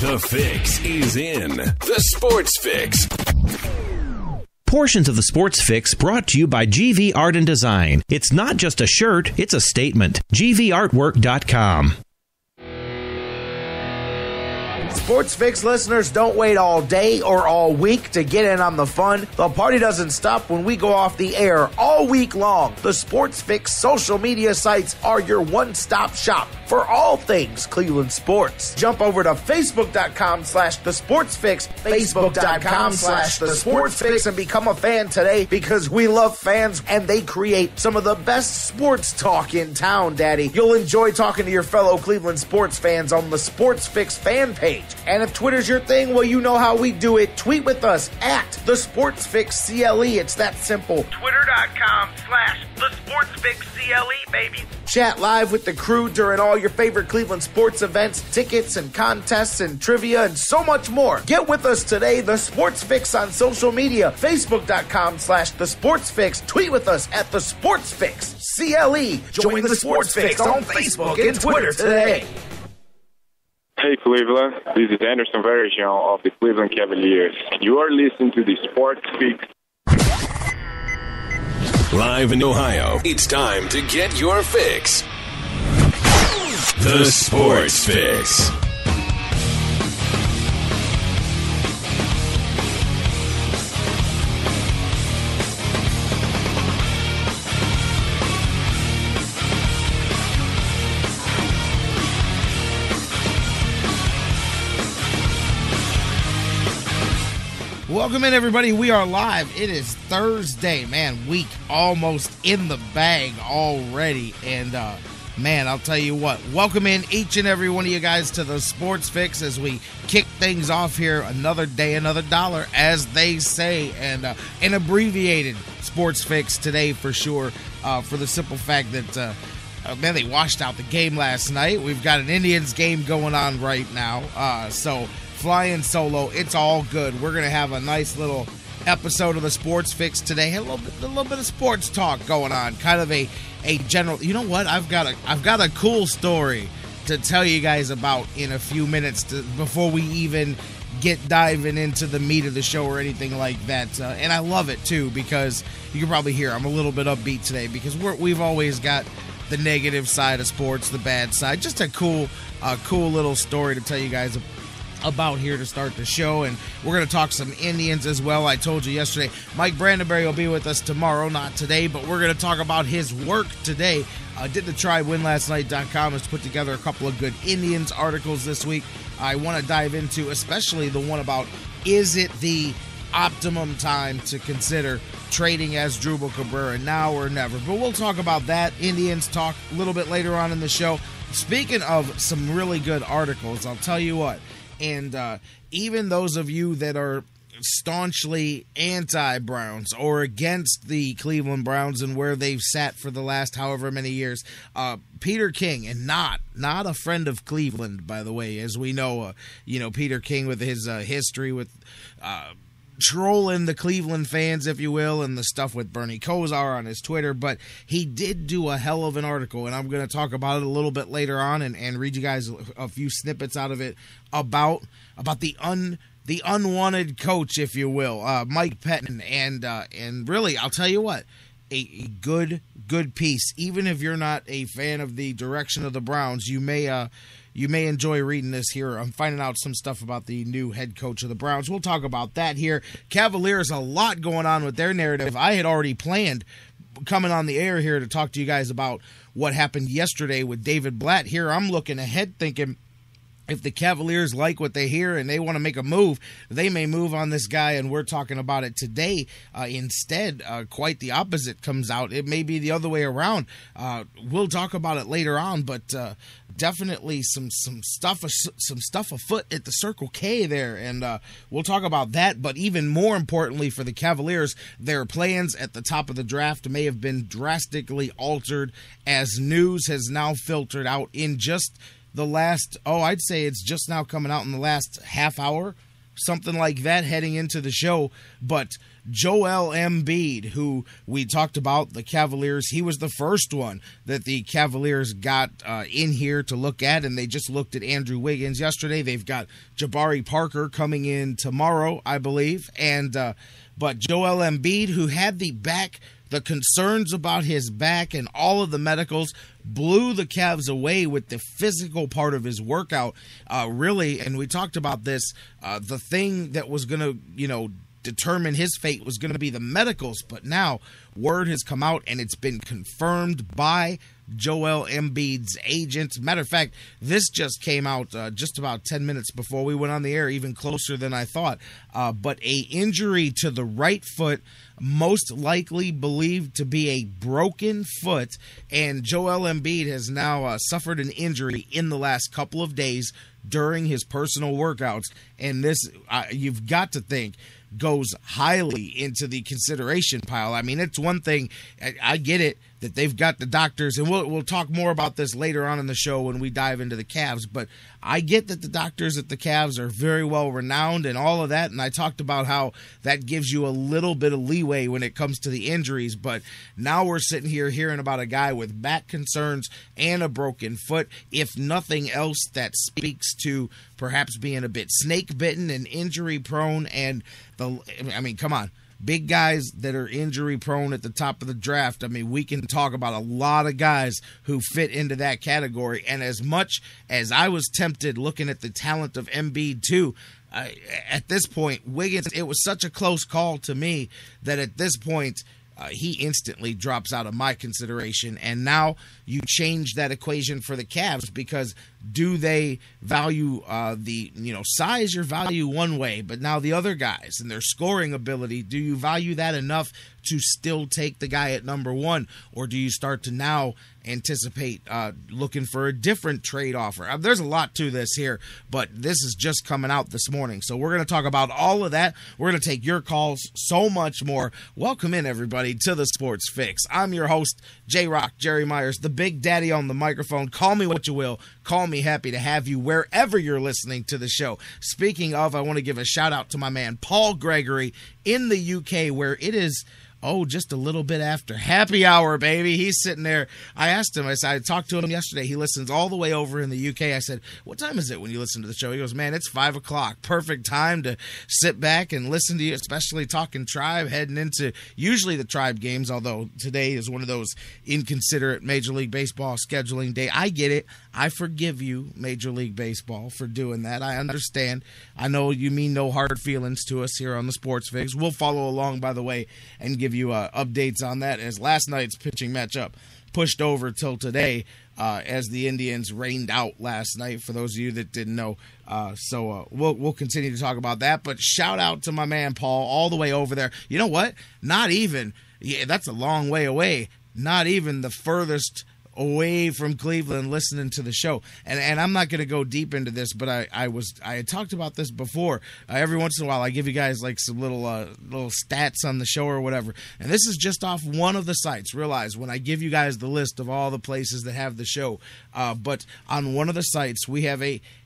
The Fix is in. The Sports Fix. Portions of the Sports Fix brought to you by GV Art and Design. It's not just a shirt, it's a statement. GVArtwork.com. Sports Fix listeners, don't wait all day or all week to get in on the fun. The party doesn't stop when we go off the air all week long. The Sports Fix social media sites are your one-stop shop for all things Cleveland sports. Jump over to Facebook.com/The Sports Fix, Facebook.com/The Sports Fix, and become a fan today because we love fans and they create some of the best sports talk in town, Daddy. You'll enjoy talking to your fellow Cleveland sports fans on the Sports Fix fan page. And if Twitter's your thing, well, you know how we do it. Tweet with us at The Sports Fix CLE. It's that simple. Twitter.com/The Sports Fix CLE, baby. Chat live with the crew during all your favorite Cleveland sports events, tickets and contests and trivia and so much more. Get with us today, The Sports Fix on social media. Facebook.com/The Sports Fix. Tweet with us at The Sports Fix CLE. Join The Sports Fix on Facebook and Twitter today. Hey Cleveland, this is Anderson Varejão of the Cleveland Cavaliers. You are listening to the Sports Fix. Live in Ohio, it's time to get your fix. The Sports Fix. Welcome in, everybody. We are live. It is Thursday. Man, week almost in the bag already. And, man, I'll tell you what. Welcome in each and every one of you guys to the Sports Fix as we kick things off here. Another day, another dollar, as they say. And an abbreviated Sports Fix today for sure, for the simple fact that, man, they washed out the game last night. We've got an Indians game going on right now. So flying solo, it's all good. We're gonna have a nice little episode of the Sports Fix today. A little bit of sports talk going on. Kind of a general. You know what? I've got a cool story to tell you guys about in a few minutes before we even get diving into the meat of the show or anything like that. And I love it too because you can probably hear I'm a little bit upbeat today because we've always got the negative side of sports, the bad side. Just a cool little story to tell you guys about here to start the show, and we're going to talk some Indians as well. I told you yesterday, Mike Brandenberry will be with us tomorrow, not today, but we're going to talk about his work today. Did the TryWinLastNight.com has put together a couple of good Indians articles this week. I want to dive into especially the one about, is it the optimum time to consider trading Asdrubal Cabrera, now or never? But we'll talk about that Indians talk a little bit later on in the show. Speaking of some really good articles, I'll tell you what. And even those of you that are staunchly anti-Browns or against the Cleveland Browns and where they've sat for the last however many years, Peter King, and not a friend of Cleveland, by the way, as we know, Peter King with his history with trolling the Cleveland fans, if you will, and the stuff with Bernie Kosar on his Twitter, but he did do a hell of an article, and I'm going to talk about it a little bit later on and read you guys a few snippets out of it about the unwanted coach, if you will, Mike Pettine, and really, I'll tell you what, a good piece. Even if you're not a fan of the direction of the Browns, you may enjoy reading this here. I'm finding out some stuff about the new head coach of the Browns. We'll talk about that here. Cavaliers, a lot going on with their narrative. I had already planned coming on the air here to talk to you guys about what happened yesterday with David Blatt. Here I'm looking ahead thinking, if the Cavaliers like what they hear and they want to make a move, they may move on this guy, and we're talking about it today. Instead, quite the opposite comes out. It may be the other way around. We'll talk about it later on, but definitely some stuff afoot at the Circle K there, and we'll talk about that. But even more importantly for the Cavaliers, their plans at the top of the draft may have been drastically altered as news has now filtered out in just the last, I'd say it's just now coming out in the last half hour something like that heading into the show. But Joel Embiid, who we talked about, the Cavaliers, he was the first one that the Cavaliers got in here to look at, and they just looked at Andrew Wiggins yesterday. They've got Jabari Parker coming in tomorrow, I believe. But Joel Embiid, who had the concerns about his back and all of the medicals, blew the Cavs away with the physical part of his workout, really. And we talked about this, the thing that was going to, determine his fate was going to be the medicals. But now word has come out, and it's been confirmed by Joel Embiid's agent. Matter of fact, this just came out just about 10 minutes before we went on the air, even closer than I thought. But a injury to the right foot, most likely believed to be a broken foot, and Joel Embiid has now suffered an injury in the last couple of days during his personal workouts. And this, you've got to think, goes highly into the consideration pile. I mean, it's one thing, I get it, that they've got the doctors, and we'll talk more about this later on in the show when we dive into the Cavs, but I get that the doctors at the Cavs are very well renowned and all of that, and I talked about how that gives you a little bit of leeway when it comes to the injuries. But now we're sitting here hearing about a guy with back concerns and a broken foot. If nothing else, that speaks to perhaps being a bit snake bitten and injury prone. And come on, big guys that are injury prone at the top of the draft. I mean, we can talk about a lot of guys who fit into that category. And as much as I was tempted looking at the talent of Embiid too, at this point, Wiggins, it was such a close call to me that at this point, he instantly drops out of my consideration. And now you change that equation for the Cavs, because do they value the size? You value one way, but now the other guys and their scoring ability, do you value that enough to still take the guy at number one, or do you start to now anticipate looking for a different trade offer? There's a lot to this here, but this is just coming out this morning, so we're going to talk about all of that. We're going to take your calls, so much more. Welcome in, everybody, to the Sports Fix. I'm your host, J-Rocc, Jerry Myers, the Big Daddy on the microphone. Call me what you will. Call me happy to have you wherever you're listening to the show. Speaking of, I want to give a shout out to my man Paul Gregory in the UK, where it is just a little bit after happy hour, baby. He's sitting there. I asked him, I talked to him yesterday. He listens all the way over in the UK. I said, what time is it when you listen to the show? He goes, man, it's 5 o'clock. Perfect time to sit back and listen to you, especially talking Tribe, heading into usually the Tribe games, although today is one of those inconsiderate Major League Baseball scheduling day. I get it. I forgive you, Major League Baseball, for doing that. I understand. I know you mean no hard feelings to us here on the Sports Fix. We'll follow along, by the way, and give you updates on that, as last night's pitching matchup pushed over till today, as the Indians rained out last night, for those of you that didn't know. So we'll continue to talk about that. But shout out to my man Paul, all the way over there. You know what? Not even, that's a long way away. Not even the furthest away from Cleveland listening to the show. And I'm not going to go deep into this, but I had talked about this before. Every once in a while I give you guys like some little stats on the show or whatever. And this is just off one of the sites. Realize when I give you guys the list of all the places that have the show, but on one of the sites we have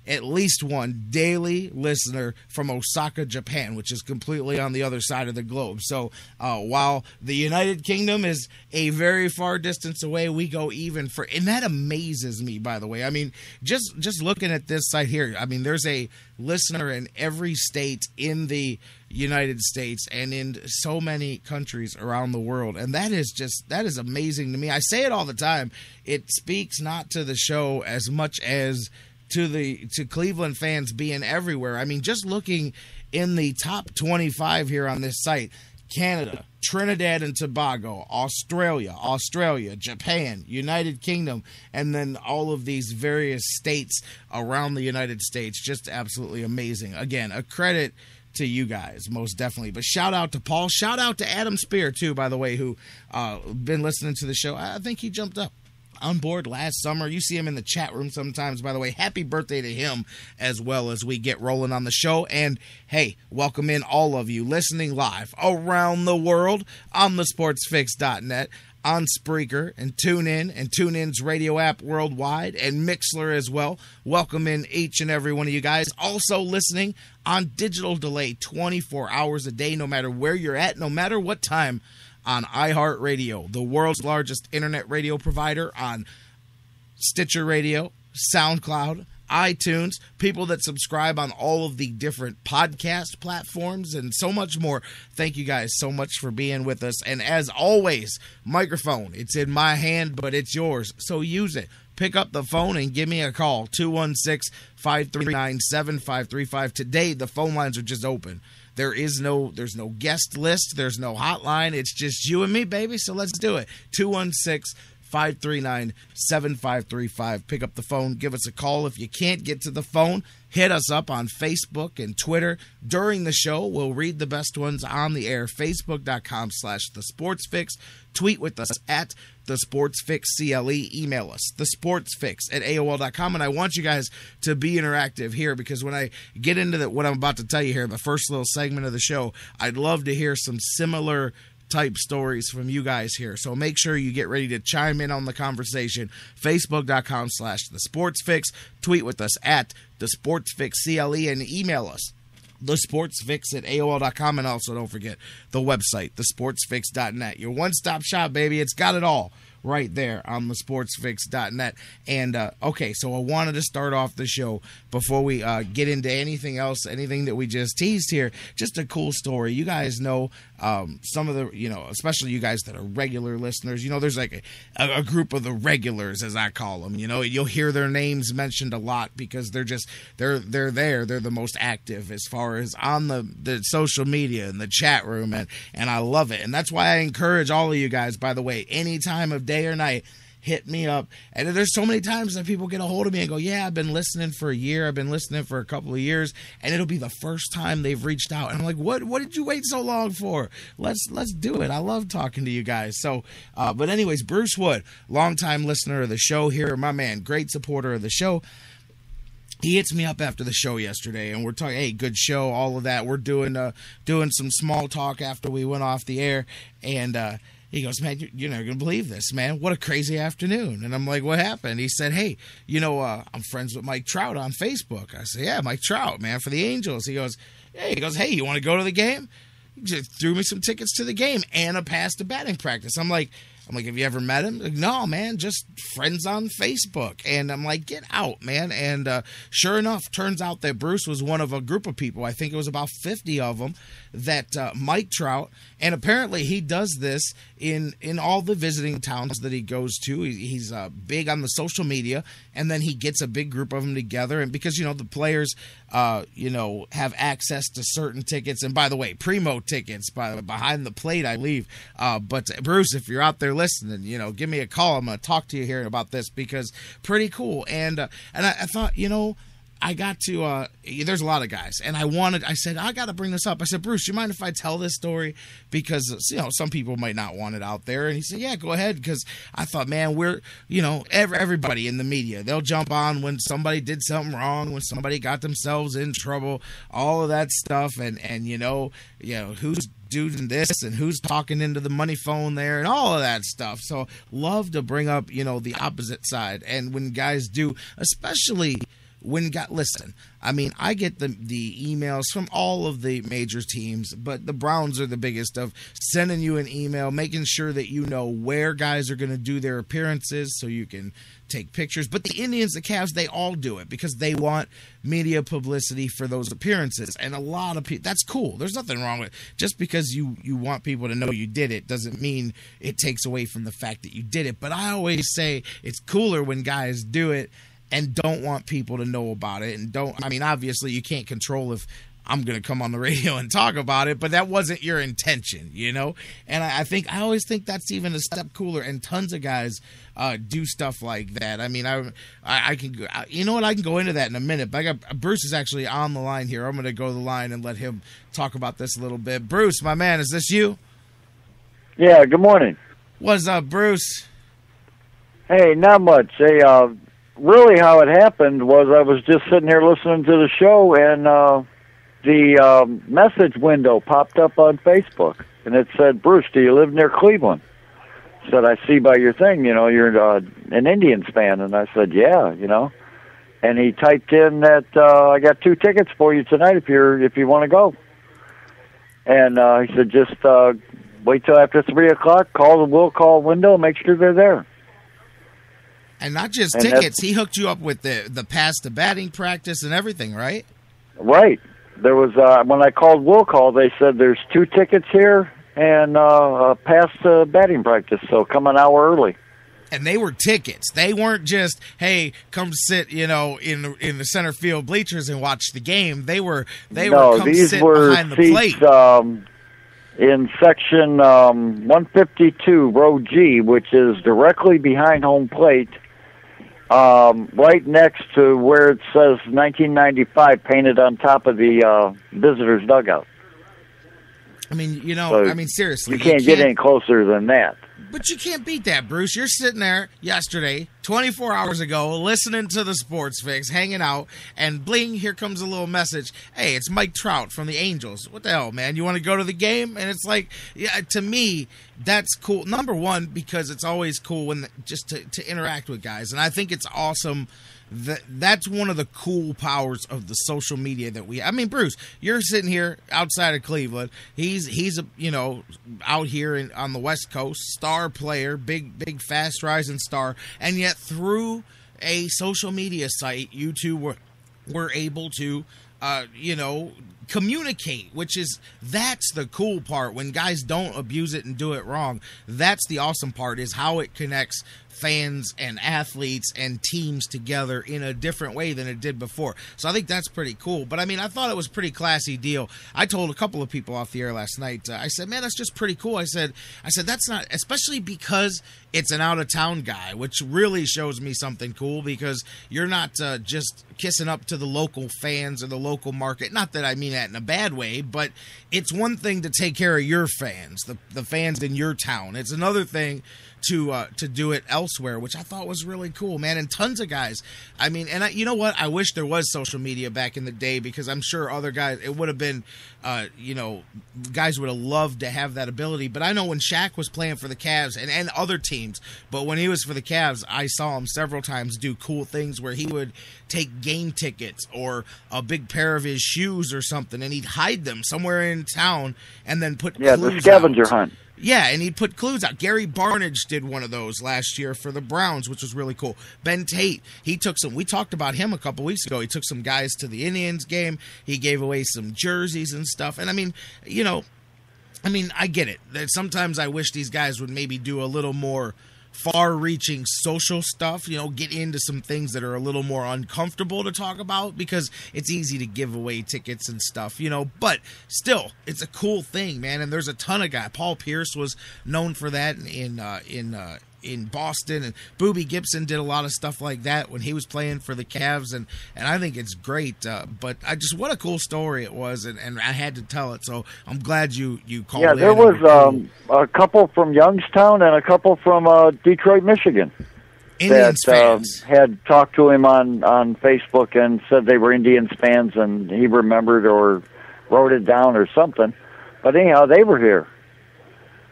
at least one daily listener from Osaka, Japan, which is completely on the other side of the globe. So while the United Kingdom is a very far distance away, we go even for, and that amazes me, by the way. I mean, just looking at this site here, I mean, there's a listener in every state in the United States and in so many countries around the world, and that is amazing to me. I say it all the time. It speaks not to the show as much as to Cleveland fans being everywhere. I mean, just looking in the top 25 here on this site: Canada, Trinidad and Tobago, Australia, Japan, United Kingdom, and then all of these various states around the United States. Just absolutely amazing. Again, a credit to you guys, most definitely. But shout out to Paul. Shout out to Adam Spear, too, by the way, who been listening to the show. I think he jumped up on board last summer. You see him in the chat room sometimes, by the way. Happy birthday to him as well, as we get rolling on the show. And hey, welcome in all of you listening live around the world on thesportsfix.net, on Spreaker and TuneIn and TuneIn's radio app worldwide and Mixler as well. Welcome in each and every one of you guys. Also listening on digital delay 24 hours a day, no matter where you're at, no matter what time, on iHeartRadio, the world's largest internet radio provider, on Stitcher Radio, SoundCloud, iTunes, people that subscribe on all of the different podcast platforms, and so much more. Thank you guys so much for being with us. And as always, microphone, it's in my hand, but it's yours, so use it. Pick up the phone and give me a call, 216-539-7535. Today, the phone lines are just open. There's no guest list. There's no hotline. It's just you and me, baby, so let's do it. 216-539-7535. Pick up the phone. Give us a call. If you can't get to the phone, hit us up on Facebook and Twitter. During the show, we'll read the best ones on the air. Facebook.com/TheSportsFix. Tweet with us at TheSportsFixCLE. Email us, TheSportsFix@AOL.com. And I want you guys to be interactive here, because when I get into what I'm about to tell you here in the first little segment of the show, I'd love to hear some similar type stories from you guys here. So make sure you get ready to chime in on the conversation. Facebook.com/TheSportsFix. Tweet with us at TheSportsFixCLE and email us, TheSportsFix@AOL.com. And also don't forget the website, TheSportsFix.net. Your one-stop shop, baby. It's got it all right there on TheSportsFix.net. And, okay, so I wanted to start off the show before we get into anything else, anything that we just teased here. Just a cool story. You guys know some of the, especially you guys that are regular listeners, there's like a group of the regulars, as I call them. You'll hear their names mentioned a lot because they're there. They're the most active as far as on the social media and the chat room, and I love it. And that's why I encourage all of you guys, by the way, any time of day or night, hit me up. And there's so many times that people get a hold of me and go, yeah, I've been listening for a year, I've been listening for a couple of years, and it'll be the first time they've reached out. And I'm like, what did you wait so long for? Let's do it. I love talking to you guys. So but anyways, Bruce Wood, longtime listener of the show here, my man, great supporter of the show. He hits me up after the show yesterday, and we're talking, hey, good show, all of that. We're doing some small talk after we went off the air, and he goes, man, you're not going to believe this, man. What a crazy afternoon. And I'm like, what happened? He said, hey, I'm friends with Mike Trout on Facebook. I said, yeah, Mike Trout, man, for the Angels. He goes, hey, you want to go to the game? He just threw me some tickets to the game and a pass to batting practice. I'm like, have you ever met him? Like, no, man, just friends on Facebook. And I'm like, get out, man. And sure enough, turns out that Bruce was one of a group of people, I think it was about 50 of them, that Mike Trout, and apparently he does this in all the visiting towns that he goes to. He's big on the social media, and then he gets a big group of them together. And because, the players, have access to certain tickets. And by the way, primo tickets behind the plate, I believe. But Bruce, if you're out there listening, give me a call. I'm going to talk to you here about this because pretty cool. And I thought, I got to, there's a lot of guys, and I said, I got to bring this up. I said, Bruce, you mind if I tell this story? Because, some people might not want it out there. And he said, yeah, go ahead. Because I thought, man, we're, everybody in the media, they'll jump on when somebody did something wrong, when somebody got themselves in trouble, all of that stuff. And who's doing this and who's talking into the money phone there and all of that stuff. So love to bring up, the opposite side. And when guys do, especially listen, I get the emails from all of the major teams, but the Browns are the biggest of sending you an email, making sure that you know where guys are going to do their appearances so you can take pictures. But the Indians, the Cavs, they all do it because they want media publicity for those appearances. And a lot of people, that's cool. There's nothing wrong with it. Just because you want people to know you did it doesn't mean it takes away from the fact that you did it. But I always say it's cooler when guys do it and don't want people to know about it. And obviously you can't control if I'm going to come on the radio and talk about it, but that wasn't your intention, And I always think that's even a step cooler, and tons of guys do stuff like that. I can go into that in a minute, but Bruce is actually on the line here. I'm going to go to the line and let him talk about this a little bit. Bruce, my man, is this you? Yeah, good morning. What's up, Bruce? Hey, not much. Hey, really how it happened was I was just sitting here listening to the show, and the message window popped up on Facebook, and it said, Bruce, do you live near Cleveland? said, I see by your thing, you're an Indians fan. And I said, yeah, And he typed in that I got 2 tickets for you tonight if you want to go. And he said, just wait till after 3 o'clock, call the will call window, make sure they're there. And not just tickets, he hooked you up with the pass to batting practice and everything, right? Right. There was when I called will call, they said there's 2 tickets here and a pass to batting practice, so come an hour early. And they were tickets. They weren't just, hey, come sit, in the center field bleachers and watch the game. They were come sit behind the plate. In section 152, row G, which is directly behind home plate, right next to where it says 1995 painted on top of the visitors' dugout. I mean, seriously. You can't get any closer than that. But you can't beat that, Bruce. You're sitting there yesterday, 24 hours ago, listening to the Sports Fix, hanging out, and bling, here comes a little message. Hey, it's Mike Trout from the Angels. What the hell, man? You want to go to the game? And it's like, yeah, to me, that's cool. Number one, because it's always cool when just to interact with guys. And I think it's awesome. That's one of the cool powers of the social media that we. I mean, Bruce, you're sitting here outside of Cleveland. He's out here on the West Coast, star player, big fast rising star, and yet through a social media site, you two were able to communicate, that's the cool part. When guys don't abuse it and do it wrong, that's the awesome part, is how it connects fans and athletes and teams together in a different way than it did before. So I think that's pretty cool. But I mean, I thought it was a pretty classy deal. I told a couple of people off the air last night, I said, man, that's just pretty cool. I said, that's not, especially because it's an out-of-town guy, which really shows me something cool, because you're not just kissing up to the local fans or the local market. Not that I mean that in a bad way, but it's one thing to take care of your fans, the fans in your town. It's another thing to do it elsewhere, which I thought was really cool, man. And tons of guys. I mean, and you know what? I wish there was social media back in the day, because I'm sure other guys, it would have been, guys would have loved to have that ability. But I know when Shaq was playing for the Cavs and other teams, but when he was for the Cavs, I saw him several times do cool things where he would take game tickets or a big pair of his shoes or something, and he'd hide them somewhere in town and then put clues the scavenger out. Hunt. Yeah, and he'd put clues out. Gary Barnidge did one of those last year for the Browns, which was really cool. Ben Tate, he took some, we talked about him a couple weeks ago. He took some guys to the Indians game. He gave away some jerseys and stuff. And I mean, I get it. Sometimes I wish these guys would maybe do a little more far-reaching social stuff, get into some things that are a little more uncomfortable to talk about, because it's easy to give away tickets and stuff, but still, it's a cool thing, man. And there's a ton of guys. Paul Pierce was known for that in Boston, and Boobie Gibson did a lot of stuff like that when he was playing for the Cavs, and I think it's great. But what a cool story it was, and I had to tell it, so I'm glad you called. Yeah, there was a couple from Youngstown and a couple from Detroit, Michigan, Indians fans had talked to him on Facebook and said they were Indians fans, and he remembered or wrote it down or something. But anyhow, they were here.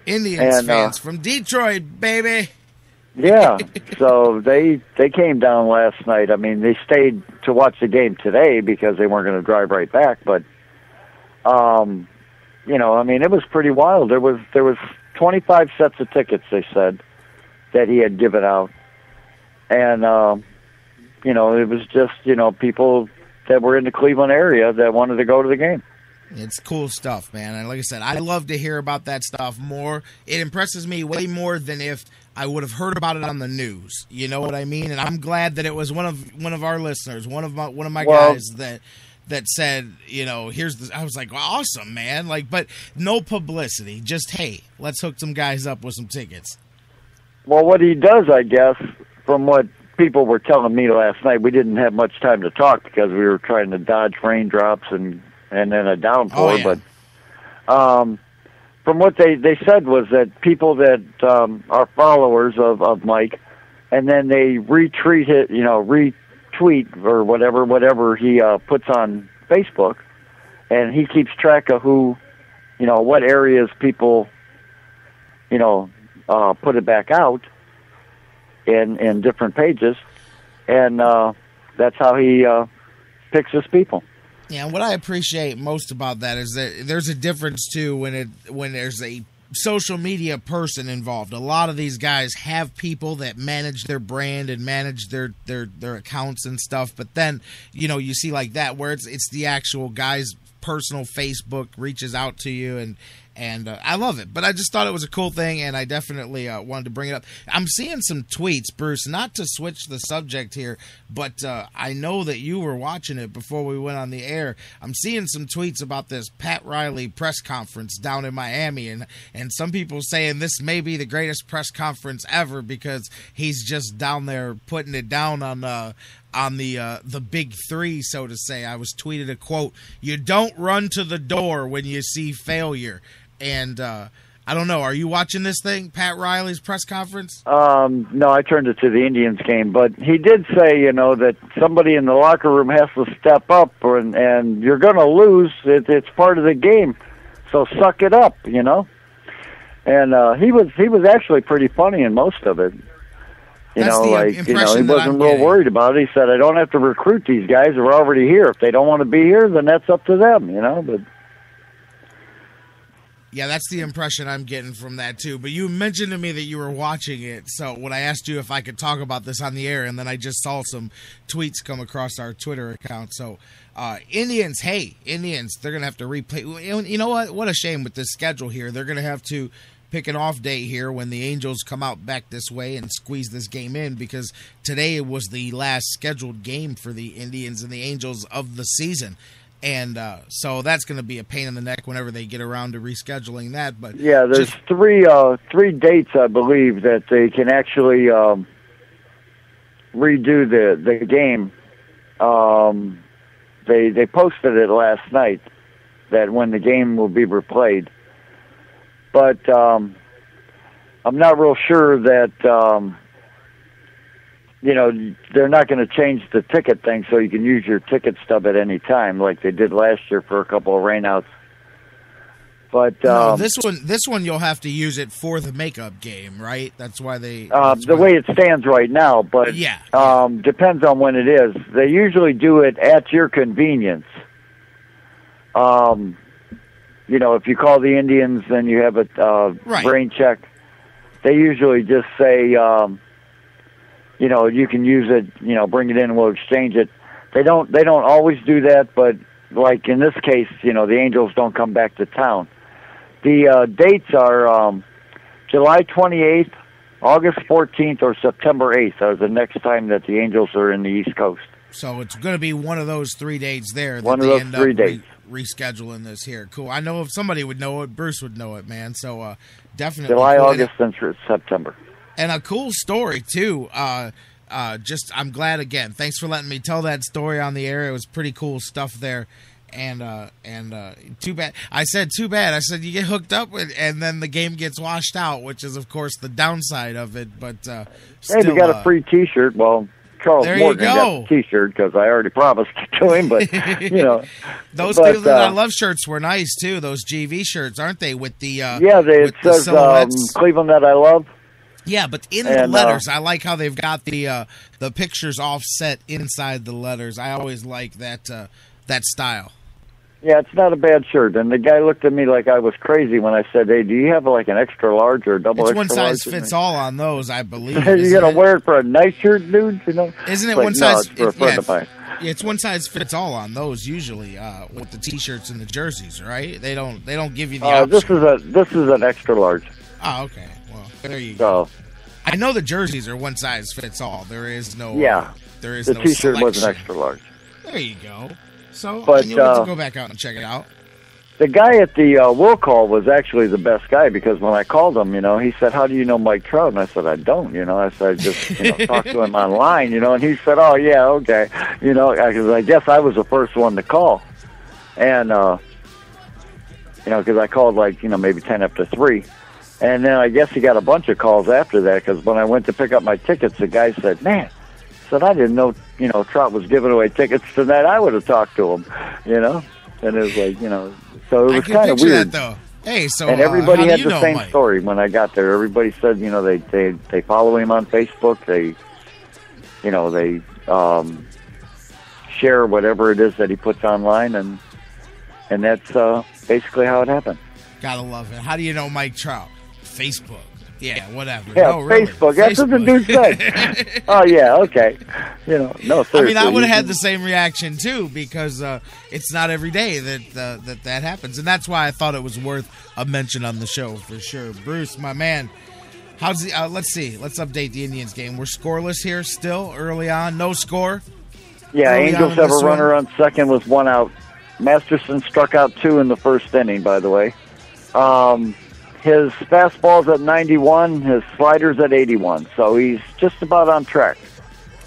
Indians fans from Detroit, baby. Yeah, so they came down last night. I mean, they stayed to watch the game today because they weren't going to drive right back. But, it was pretty wild. There was 25 sets of tickets, they said, that he had given out. And, it was just, people that were in the Cleveland area that wanted to go to the game. It's cool stuff, man. And like I said, I love to hear about that stuff more. It impresses me way more than if I would have heard about it on the news. You know what I mean? And I'm glad that it was one of our listeners, one of my guys that said, I was like, well, awesome, man. But no publicity. Just, hey, let's hook some guys up with some tickets. Well, what he does, I guess, from what people were telling me last night, we didn't have much time to talk because we were trying to dodge raindrops and then a downpour. Oh, yeah. But from what they said was that people that are followers of Mike, and then they retweet or whatever he puts on Facebook, and he keeps track of who, what areas people, put it back out in different pages, and that's how he picks his people. Yeah, and what I appreciate most about that is that there's a difference too when there's a social media person involved. A lot of these guys have people that manage their brand and manage their accounts and stuff, but then you see like that where it's the actual guy's personal Facebook reaches out to you, and I love it. But I just thought it was a cool thing, and I definitely wanted to bring it up. I'm seeing some tweets, Bruce, not to switch the subject here, but I know that you were watching it before we went on the air. I'm seeing some tweets about this Pat Riley press conference down in Miami, and some people saying this may be the greatest press conference ever because he's just down there putting it down on the big three, so to say. I was tweeted a quote, "You don't run to the door when you see failure." And I don't know, are you watching this thing, Pat Riley's press conference? No, I turned it to the Indians game, but he did say, that somebody in the locker room has to step up, and you're going to lose. It's part of the game, so suck it up, And he was actually pretty funny in most of it. He wasn't real worried about it. He said, I don't have to recruit these guys. They're already here. If they don't want to be here, then that's up to them, But yeah, that's the impression I'm getting from that, too. But you mentioned to me that you were watching it, so when I asked you if I could talk about this on the air, and then I just saw some tweets come across our Twitter account. So, Indians, they're going to have to replay. You know what? What a shame with this schedule here. They're going to have to pick an off day here when the Angels come out back this way and squeeze this game in, because today was the last scheduled game for the Indians and the Angels of the season. And so that's going to be a pain in the neck whenever they get around to rescheduling that. But yeah, there's three dates, I believe, that they can actually redo the game. They posted it last night that when the game will be replayed. But I'm not real sure that they're not going to change the ticket thing so you can use your ticket stub at any time like they did last year for a couple of rainouts. But no, this one you'll have to use it for the makeup game, right? That's why they way it stands right now. But depends on when it is. They usually do it at your convenience. If you call the Indians and you have a brain check, they usually just say. You can use it, bring it in, we'll exchange it. They don't always do that, but like in this case, the Angels don't come back to town. The dates are July 28th, August 14th, or September 8th are the next time that the Angels are in the East Coast. So it's going to be one of those 3 dates there. One of those 3 dates. Rescheduling this here. Cool. I know if somebody would know it, Bruce would know it, man. So definitely. July, August, and September. And a cool story, too. I'm glad, again, thanks for letting me tell that story on the air. It was pretty cool stuff there. And too bad. I said, too bad. I said, you get hooked up, and then the game gets washed out, which is, of course, the downside of it. But still, hey, you got a free T-shirt. Well, Charles Morgan got the T-shirt because I already promised it to him. But, Those Cleveland That I Love shirts were nice, too. Those GV shirts, aren't they, with the it says Cleveland That I Love. Yeah, but in the letters, I like how they've got the pictures offset inside the letters. I always like that style. Yeah, it's not a bad shirt. And the guy looked at me like I was crazy when I said, "Hey, do you have like an extra large or a double extra large?" It's one size fits all on those, I believe. You're gonna wear it for a night shirt, dude? Isn't it one size? No, it's for a friend of mine. Yeah, it's one size fits all on those usually with the T-shirts and the jerseys, right? They don't give you the option. This is an extra large. Oh, okay. Well, there you go. I know the jerseys are one size fits all. There is no. Yeah. There is no T-shirt selection. was an extra large. There you go. So you'll have to go back out and check it out. The guy at the will call was actually the best guy because when I called him, he said, "How do you know Mike Trout?" And I said, "I don't." I said, "I just talked to him online." And he said, "Oh yeah, okay." Because I guess I was the first one to call, and because I called maybe 10 after 3. And then I guess he got a bunch of calls after that because when I went to pick up my tickets, the guy said, "Man," said, "I didn't know, Trout was giving away tickets tonight. I would have talked to him, And it was like, so it was kind of weird. That, though. Hey, so and everybody how had do you the know same Mike? story when I got there. Everybody said, you know, they follow him on Facebook. They share whatever it is that he puts online, and that's basically how it happened. Gotta love it. How do you know Mike Trout? Facebook. Yeah, whatever. Yeah, no, really. Facebook. That's what the dude said. Oh, yeah, okay. You know, no, seriously. I mean, I would have had the same reaction, too, because it's not every day that happens. And that's why I thought it was worth a mention on the show, for sure. Bruce, my man, how's the, let's see. Let's update the Indians game. We're scoreless here still, early on. No score. Yeah, early Angels on have a this runner one. on second with one out. Masterson struck out 2 in the first inning, by the way. His fastball's at 91, his slider's at 81, so he's just about on track.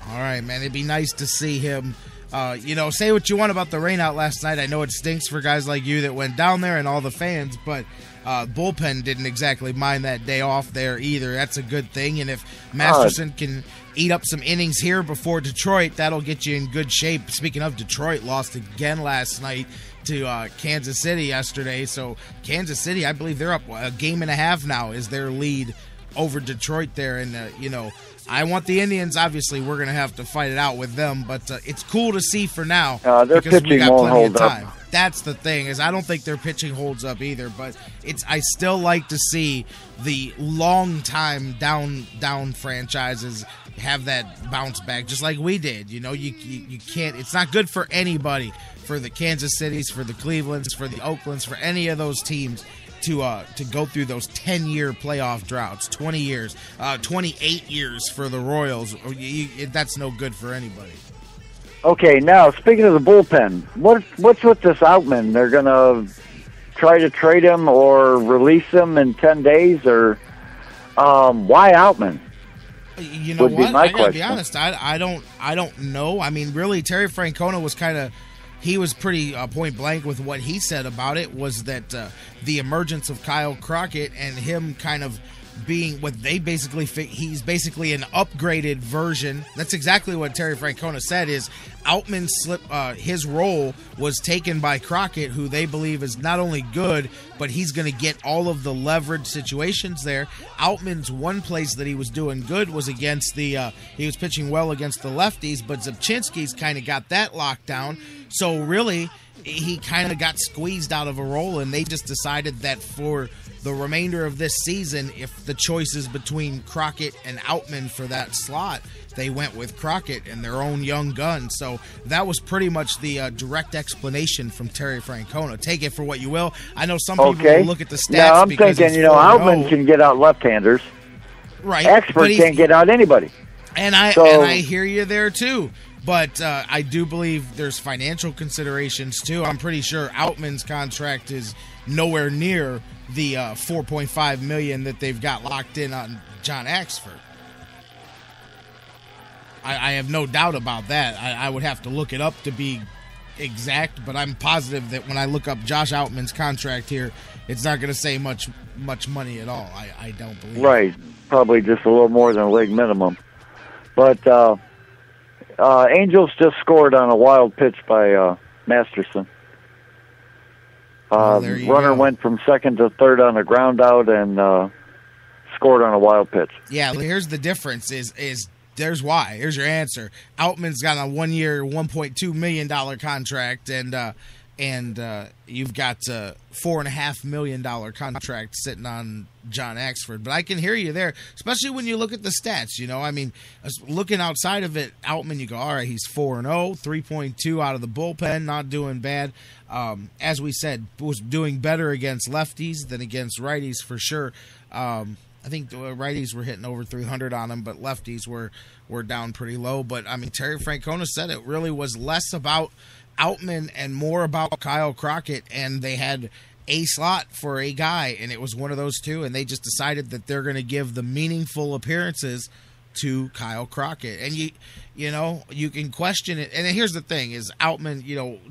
All right, man. It'd be nice to see him. Say what you want about the rain out last night. I know it stinks for guys like you that went down there and all the fans, but bullpen didn't exactly mind that day off there either. That's a good thing, and if Masterson can eat up some innings here before Detroit, that'll get you in good shape. Speaking of Detroit, lost again last night to Kansas City yesterday. So Kansas City, I believe they're up a game and a half now is their lead over Detroit there. And, I want the Indians. Obviously, we're going to have to fight it out with them, but it's cool to see for now Their because we pitching got won't plenty of hold time. up. That's the thing, is I don't think their pitching holds up either, but I still like to see the long time down franchises have that bounce back just like we did. You can't, it's not good for anybody, for the Kansas Cities, for the Clevelands, for the Oaklands, for any of those teams to go through those 10-year playoff droughts, 20 years, 28 years for the Royals. That's no good for anybody. Okay, now, speaking of the bullpen, what's with this Outman? They're going to try to trade him or release him in 10 days, or why Outman? You know Would be what? my I gotta be question. honest. I don't know. I mean, really, Terry Francona was he was pretty point blank with what he said about it. Was that the emergence of Kyle Crockett and him kind of being what they basically he's basically an upgraded version. That's exactly what Terry Francona said. Is Outman his role was taken by Crockett, who they believe is not only good, but he's going to get all of the leverage situations there. Outman's one place that he was doing good was against he was pitching well against the lefties, but Zabchinski's kind of got that locked down. So really, he kind of got squeezed out of a role, and they just decided that for the remainder of this season, if the choice is between Crockett and Outman for that slot, they went with Crockett and their own young gun. So that was pretty much the direct explanation from Terry Francona. Take it for what you will. I know some people will look at the stats. Now, I'm because thinking, it's 4-0. Outman can get out left-handers. Right. Expert can't get out anybody. And I hear you there, too. But I do believe there's financial considerations, too. I'm pretty sure Outman's contract is nowhere near the $4.5 million that they've got locked in on John Axford. I have no doubt about that. I would have to look it up to be exact, but I'm positive that when I look up Josh Outman's contract here, it's not going to say much money at all. I don't believe. Right. Probably just a little more than a league minimum. But Angels just scored on a wild pitch by Masterson. There you Runner go. went from second to third on a ground out and scored on a wild pitch. Yeah, here's the difference is there's why. Here's your answer. Outman's got a 1-year, $1.2 million contract, and you've got a $4.5 million contract sitting on John Axford. But I can hear you there, especially when you look at the stats. I mean, looking outside of it, Outman, you go, all right, he's 4-0, 3.2 out of the bullpen, not doing bad. As we said, was doing better against lefties than against righties for sure. I think the righties were hitting over 300 on him, but lefties were down pretty low. But, I mean, Terry Francona said it really was less about Outman and more about Kyle Crockett, and they had a slot for a guy, and it was one of those two, and they just decided that they're going to give the meaningful appearances to Kyle Crockett. And you can question it. And here's the thing is Outman,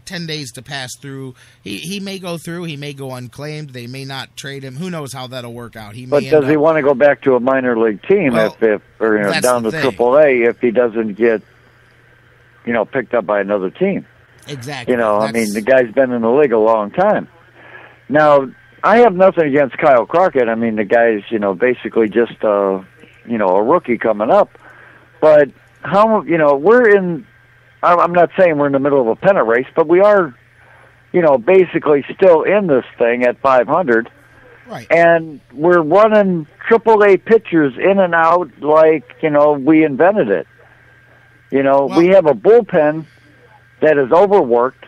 10 days to pass through. He may go through, he may go unclaimed, they may not trade him. Who knows how that'll work out. But does he want to go back to a minor league team Well, or down to AAA if he doesn't get picked up by another team? Exactly. I mean, the guy's been in the league a long time. Now, I have nothing against Kyle Crockett. I mean, the guy's, basically just, a rookie coming up. But how, we're in, I'm not saying we're in the middle of a pennant race, but we are, basically still in this thing at 500. Right. And we're running AAA pitchers in and out like, we invented it. We have a bullpen that is overworked,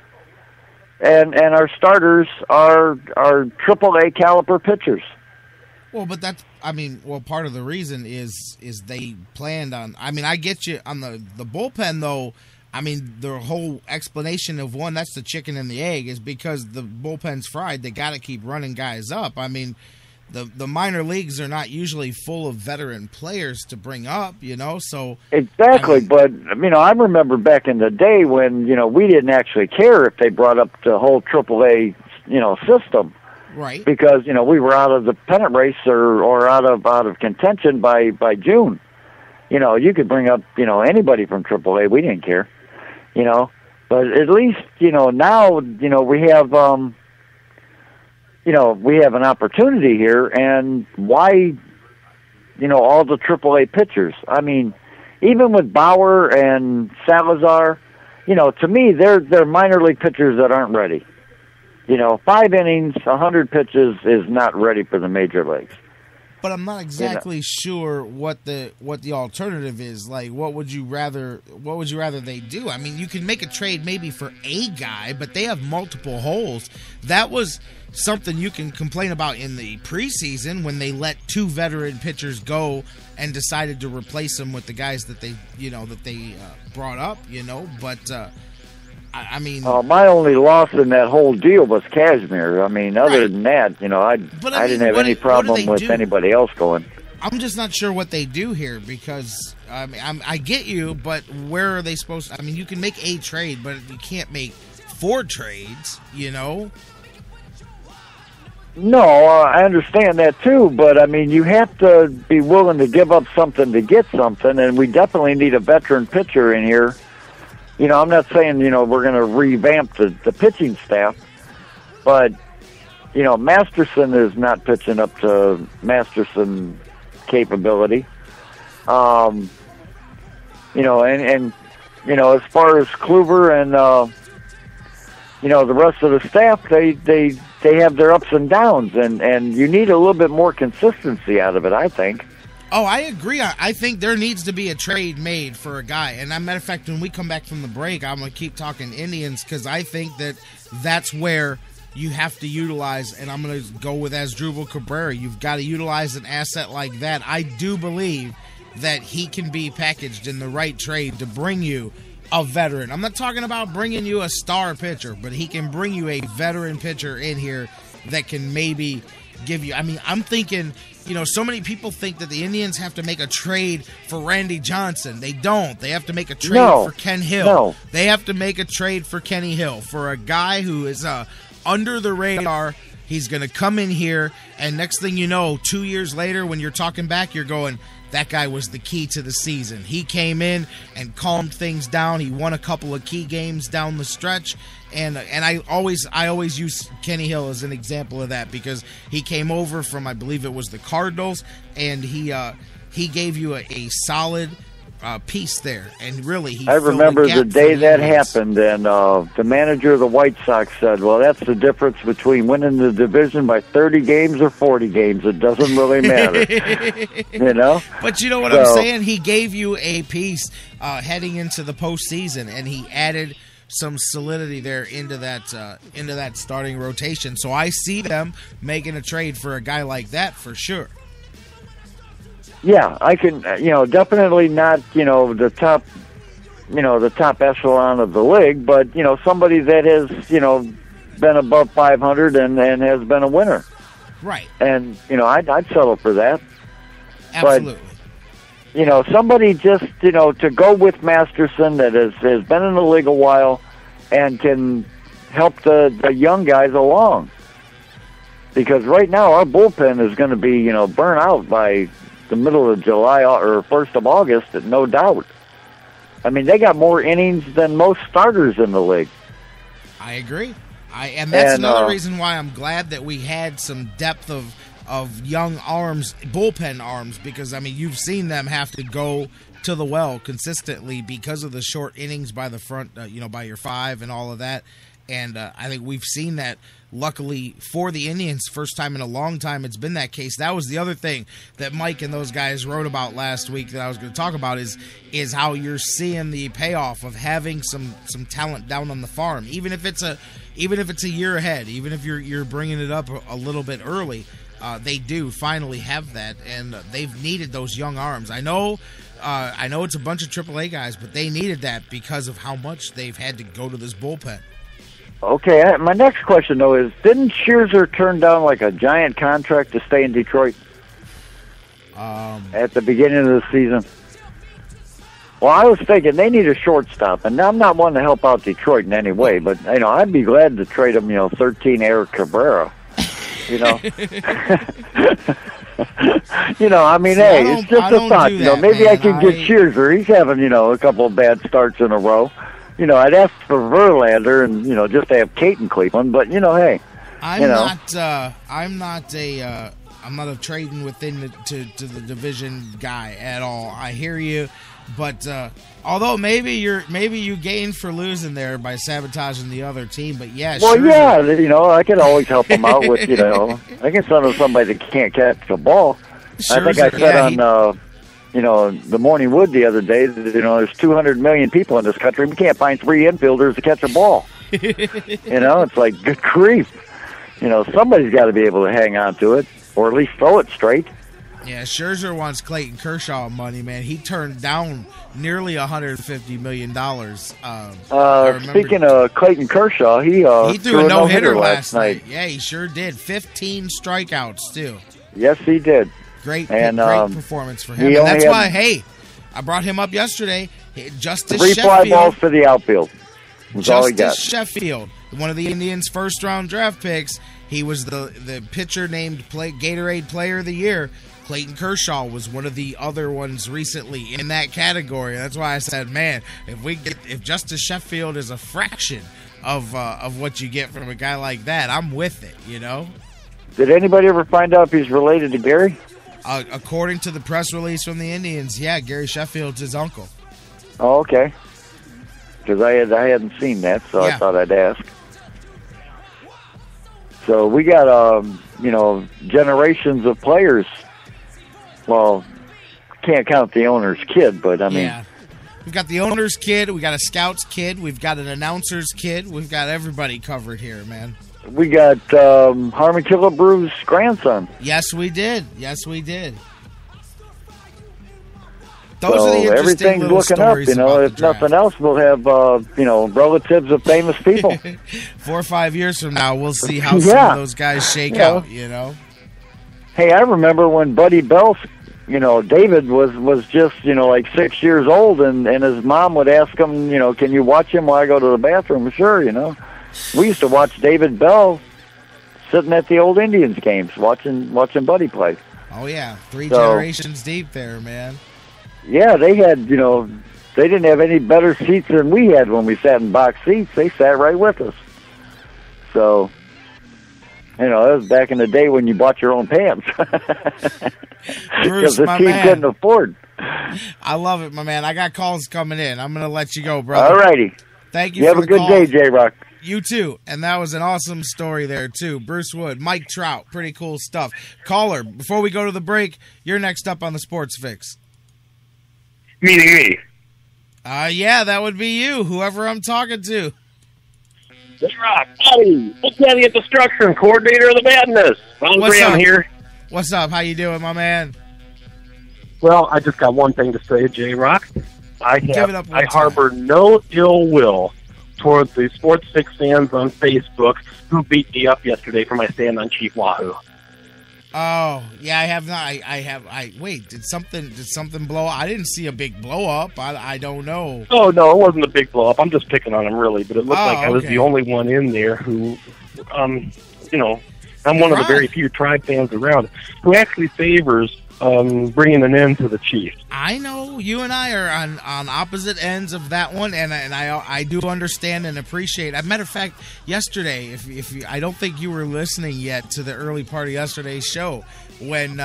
and our starters are AAA caliber pitchers. Well, but that's, part of the reason is they planned on, I get you on the bullpen, though. The whole explanation of that's the chicken and the egg, is because the bullpen's fried. They got to keep running guys up. The minor leagues are not usually full of veteran players to bring up, so. Exactly, but, I remember back in the day when, we didn't actually care if they brought up the whole AAA, system. Right. Because, we were out of the pennant race or out of contention by June. You could bring up, anybody from AAA. We didn't care. But at least, now, we have, we have an opportunity here, and why, all the AAA pitchers? Even with Bauer and Salazar, to me, they're minor league pitchers that aren't ready. 5 innings, 100 pitches is not ready for the major leagues. But I'm not exactly sure what the alternative is. Like, what would you rather they do? You can make a trade maybe for a guy, but they have multiple holes. That was something you can complain about in the preseason when they let 2 veteran pitchers go and decided to replace them with the guys that they brought up. But my only loss in that whole deal was Kashmir. Other than that, I didn't have any problem with anybody else going. I'm just not sure what they do here because I get you, but where are they supposed to? You can make a trade, but you can't make 4 trades, No, I understand that too, but you have to be willing to give up something to get something, and we definitely need a veteran pitcher in here. I'm not saying, we're going to revamp the pitching staff, but, Masterson is not pitching up to Masterson capability. And as far as Kluber and, the rest of the staff, they have their ups and downs, and you need a little bit more consistency out of it, I think. Oh, I agree. I think there needs to be a trade made for a guy. And as a matter of fact, when we come back from the break, I'm going to keep talking Indians because I think that's where you have to utilize, and I'm going to go with Asdrubal Cabrera. You've got to utilize an asset like that. I do believe that he can be packaged in the right trade to bring you a veteran. I'm not talking about bringing you a star pitcher, but he can bring you a veteran pitcher in here that can maybe give you. I'm thinking, so many people think that the Indians have to make a trade for Randy Johnson. They don't. They have to make a trade for Ken Hill. No. They have to make a trade for Kenny Hill, for a guy who is under the radar. He's going to come in here, and next thing you know, 2 years later, when you're talking back, you're going, that guy was the key to the season. He came in and calmed things down. He won a couple of key games down the stretch. And I always use Kenny Hill as an example of that because he came over from, I believe it was the Cardinals, and he gave you a solid piece there. And really, I remember the day that happened, and the manager of the White Sox said, well, that's the difference between winning the division by 30 games or 40 games. It doesn't really matter. But you know what I'm saying? He gave you a piece heading into the postseason, and he added some solidity there into that starting rotation. So I see them making a trade for a guy like that for sure. Yeah, I can, definitely not, the top echelon of the league, but, somebody that has, been above 500 and has been a winner. Right. And, I'd settle for that. Absolutely. But, somebody just, to go with Masterson that has been in the league a while and can help the young guys along. Because right now our bullpen is going to be, burnt out by the middle of July or 1st of August, no doubt. They got more innings than most starters in the league. I agree. And that's another reason why I'm glad that we had some depth of young arms, bullpen arms, because, I mean, you've seen them have to go to the well consistently because of the short innings by the front, by your 5 and all of that. And I think we've seen that, luckily, for the Indians, first time in a long time it's been that case. That was the other thing that Mike and those guys wrote about last week that I was going to talk about is how you're seeing the payoff of having some talent down on the farm, even if it's a year ahead, even if you're bringing it up a little bit early. They do finally have that, and they've needed those young arms. I know it's a bunch of AAA guys, but they needed that because of how much they've had to go to this bullpen. Okay, my next question, though, is didn't Scherzer turn down like a giant contract to stay in Detroit at the beginning of the season? Well, I was thinking they need a shortstop, and I'm not one to help out Detroit in any way, but I'd be glad to trade them, 13 Eric Cabrera. I mean, hey, it's just a thought. Maybe I can get Scherzer. He's having, a couple of bad starts in a row. I'd ask for Verlander and, just to have Kate in Cleveland, but, hey. I'm not a trading within to the division guy at all. I hear you, but although maybe you gain for losing there by sabotaging the other team, but yeah. Well, Scherzer, yeah, I can always help them out with, I can send them somebody that can't catch the ball. Scherzer, I think I said on the Morning Wood the other day that, there's 200 million people in this country. We can't find 3 infielders to catch a ball. It's like, good grief. Somebody's got to be able to hang on to it, or at least throw it straight. Yeah, Scherzer wants Clayton Kershaw money, man. He turned down nearly $150 million. Speaking of Clayton Kershaw, he threw a no-hitter last night. Yeah, he sure did. 15 strikeouts, too. Yes, he did. Great performance for him. And that's why, I brought him up yesterday. Justice 3 fly balls to the outfield. That's all he got. Justice Sheffield, one of the Indians' first-round draft picks. He was the pitcher named Gatorade Player of the Year. Clayton Kershaw was one of the other ones recently in that category. That's why I said, man, if Justice Sheffield is a fraction of what you get from a guy like that, I'm with it. Did anybody ever find out if he's related to Gary? According to the press release from the Indians, yeah, Gary Sheffield's his uncle. Oh, okay. Because I hadn't seen that, so I thought I'd ask. So we got generations of players. Well, can't count the owner's kid, but I mean, yeah. We've got the owner's kid, we got a scout's kid, we've got an announcer's kid, we've got everybody covered here, man. We got Harmon Killebrew's grandson. Yes, we did. Those are the interesting everything's little looking up. If nothing else, we'll have relatives of famous people. 4 or 5 years from now, we'll see how some of those guys shake out. Hey, I remember when Buddy Bell, David was just like 6 years old, and his mom would ask him, can you watch him while I go to the bathroom? Sure, We used to watch David Bell sitting at the old Indians games, watching Buddy play. Oh, yeah. 3 generations deep there, man. Yeah, they had, they didn't have any better seats than we had when we sat in box seats. They sat right with us. So, that was back in the day when you bought your own pants. Bruce, the my team man. couldn't afford. I love it, my man. I got calls coming in. I'm going to let you go, brother. All righty. Thank you for have a good call. day, J-Rocc. You too. And that was an awesome story there, too. Bruce Wood, Mike Trout, pretty cool stuff. Caller, before we go to the break, you're next up on the Sports Fix. Me. Yeah, that would be you, whoever I'm talking to. J-Rocc, buddy, Daddy at Destruction, coordinator of the Madness. Graham here. What's up? How you doing, my man? Well, I just got one thing to say, J-Rocc. I harbor no ill will toward the Sports Fix fans on Facebook who beat me up yesterday for my stand on Chief Wahoo. Oh, yeah, I have not. Wait, did something blow up? I didn't see a big blow up. I don't know. Oh, no, it wasn't a big blow up. I'm just picking on him, really. But it looked like I was the only one in there who, I'm one of the very few Tribe fans around who actually favors bringing an end to the Chiefs. I know you and I are on opposite ends of that one, and I do understand and appreciate. As a matter of fact, yesterday, if you, I don't think you were listening yet to the early part of yesterday's show when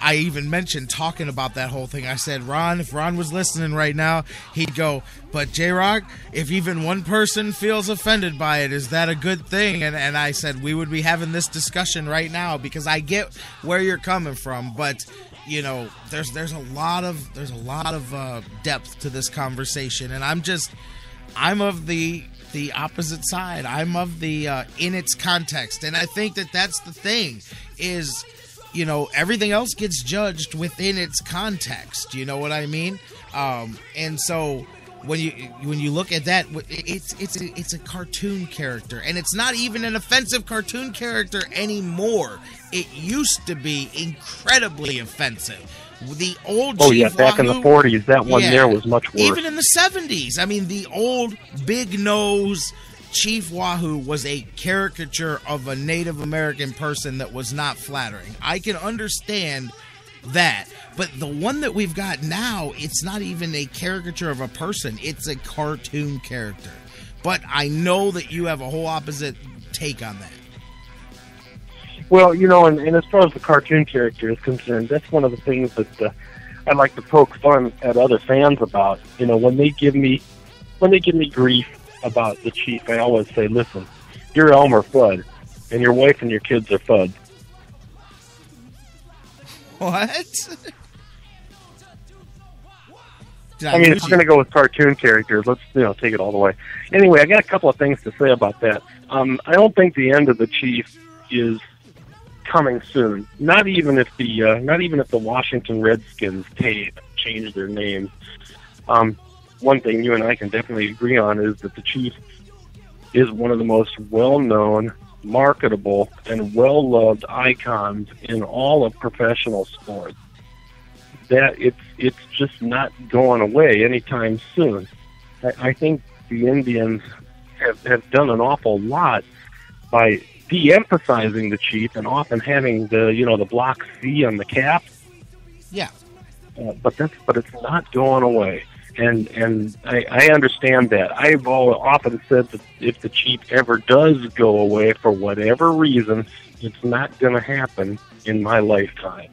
I even mentioned talking about that whole thing. I said, Ron, if Ron was listening right now, he'd go, but J-Rocc, if even one person feels offended by it, is that a good thing? And I said we would be having this discussion right now because I get where you're coming from, but you know, there's a lot of depth to this conversation, and I'm of the opposite side. I'm of the in its context, and I think that's the thing is, you know, everything else gets judged within its context. You know what I mean? And so when you look at that, it's a cartoon character, and it's not even an offensive cartoon character anymore. It used to be incredibly offensive. The old Chief back in the 40s, that one there was much worse. Even in the 70s, I mean, the old big nose Chief Wahoo was a caricature of a Native American person that was not flattering. I can understand that. But the one that we've got now, it's not even a caricature of a person. It's a cartoon character. But I know that you have a whole opposite take on that. Well, you know, and as far as the cartoon character is concerned, that's one of the things that I like to poke fun at other fans about. You know, when they give me grief about the Chief, I always say, listen, you're Elmer Fudd, and your wife and your kids are Fudd. What? I mean, if we're going to go with cartoon characters, let's take it all the way. Anyway, I got a couple of things to say about that. I don't think the end of the Chief is coming soon. Not even if the Washington Redskins change their name. One thing you and I can definitely agree on is that the Chief is one of the most well-known, marketable, and well-loved icons in all of professional sports. That it's just not going away anytime soon. I think the Indians have done an awful lot by de-emphasizing the Chief and often having the block C on the cap. Yeah. But it's not going away. And I understand that. I've often said that if the Chief ever does go away for whatever reason, it's not going to happen in my lifetime.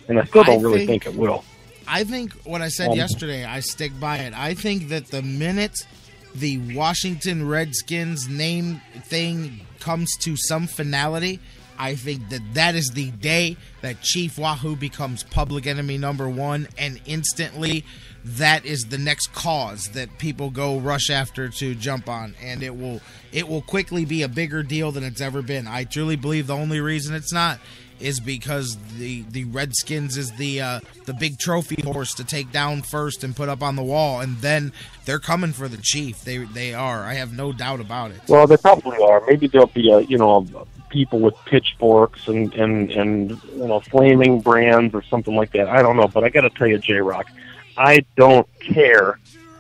And I still don't really think it will. I think what I said yesterday, I stick by it. I think that the minute the Washington Redskins name thing comes to some finality, I think that is the day that Chief Wahoo becomes public enemy number one, and instantly that is the next cause that people go rush after to jump on, and it will quickly be a bigger deal than it's ever been. I truly believe the only reason it's not is because the Redskins is the big trophy horse to take down first and put up on the wall, and then they're coming for the Chief. They are. I have no doubt about it. Well, they probably are. Maybe there'll be people with pitchforks and flaming brands or something like that. I don't know, but I got to tell you, J-Rocc, I don't care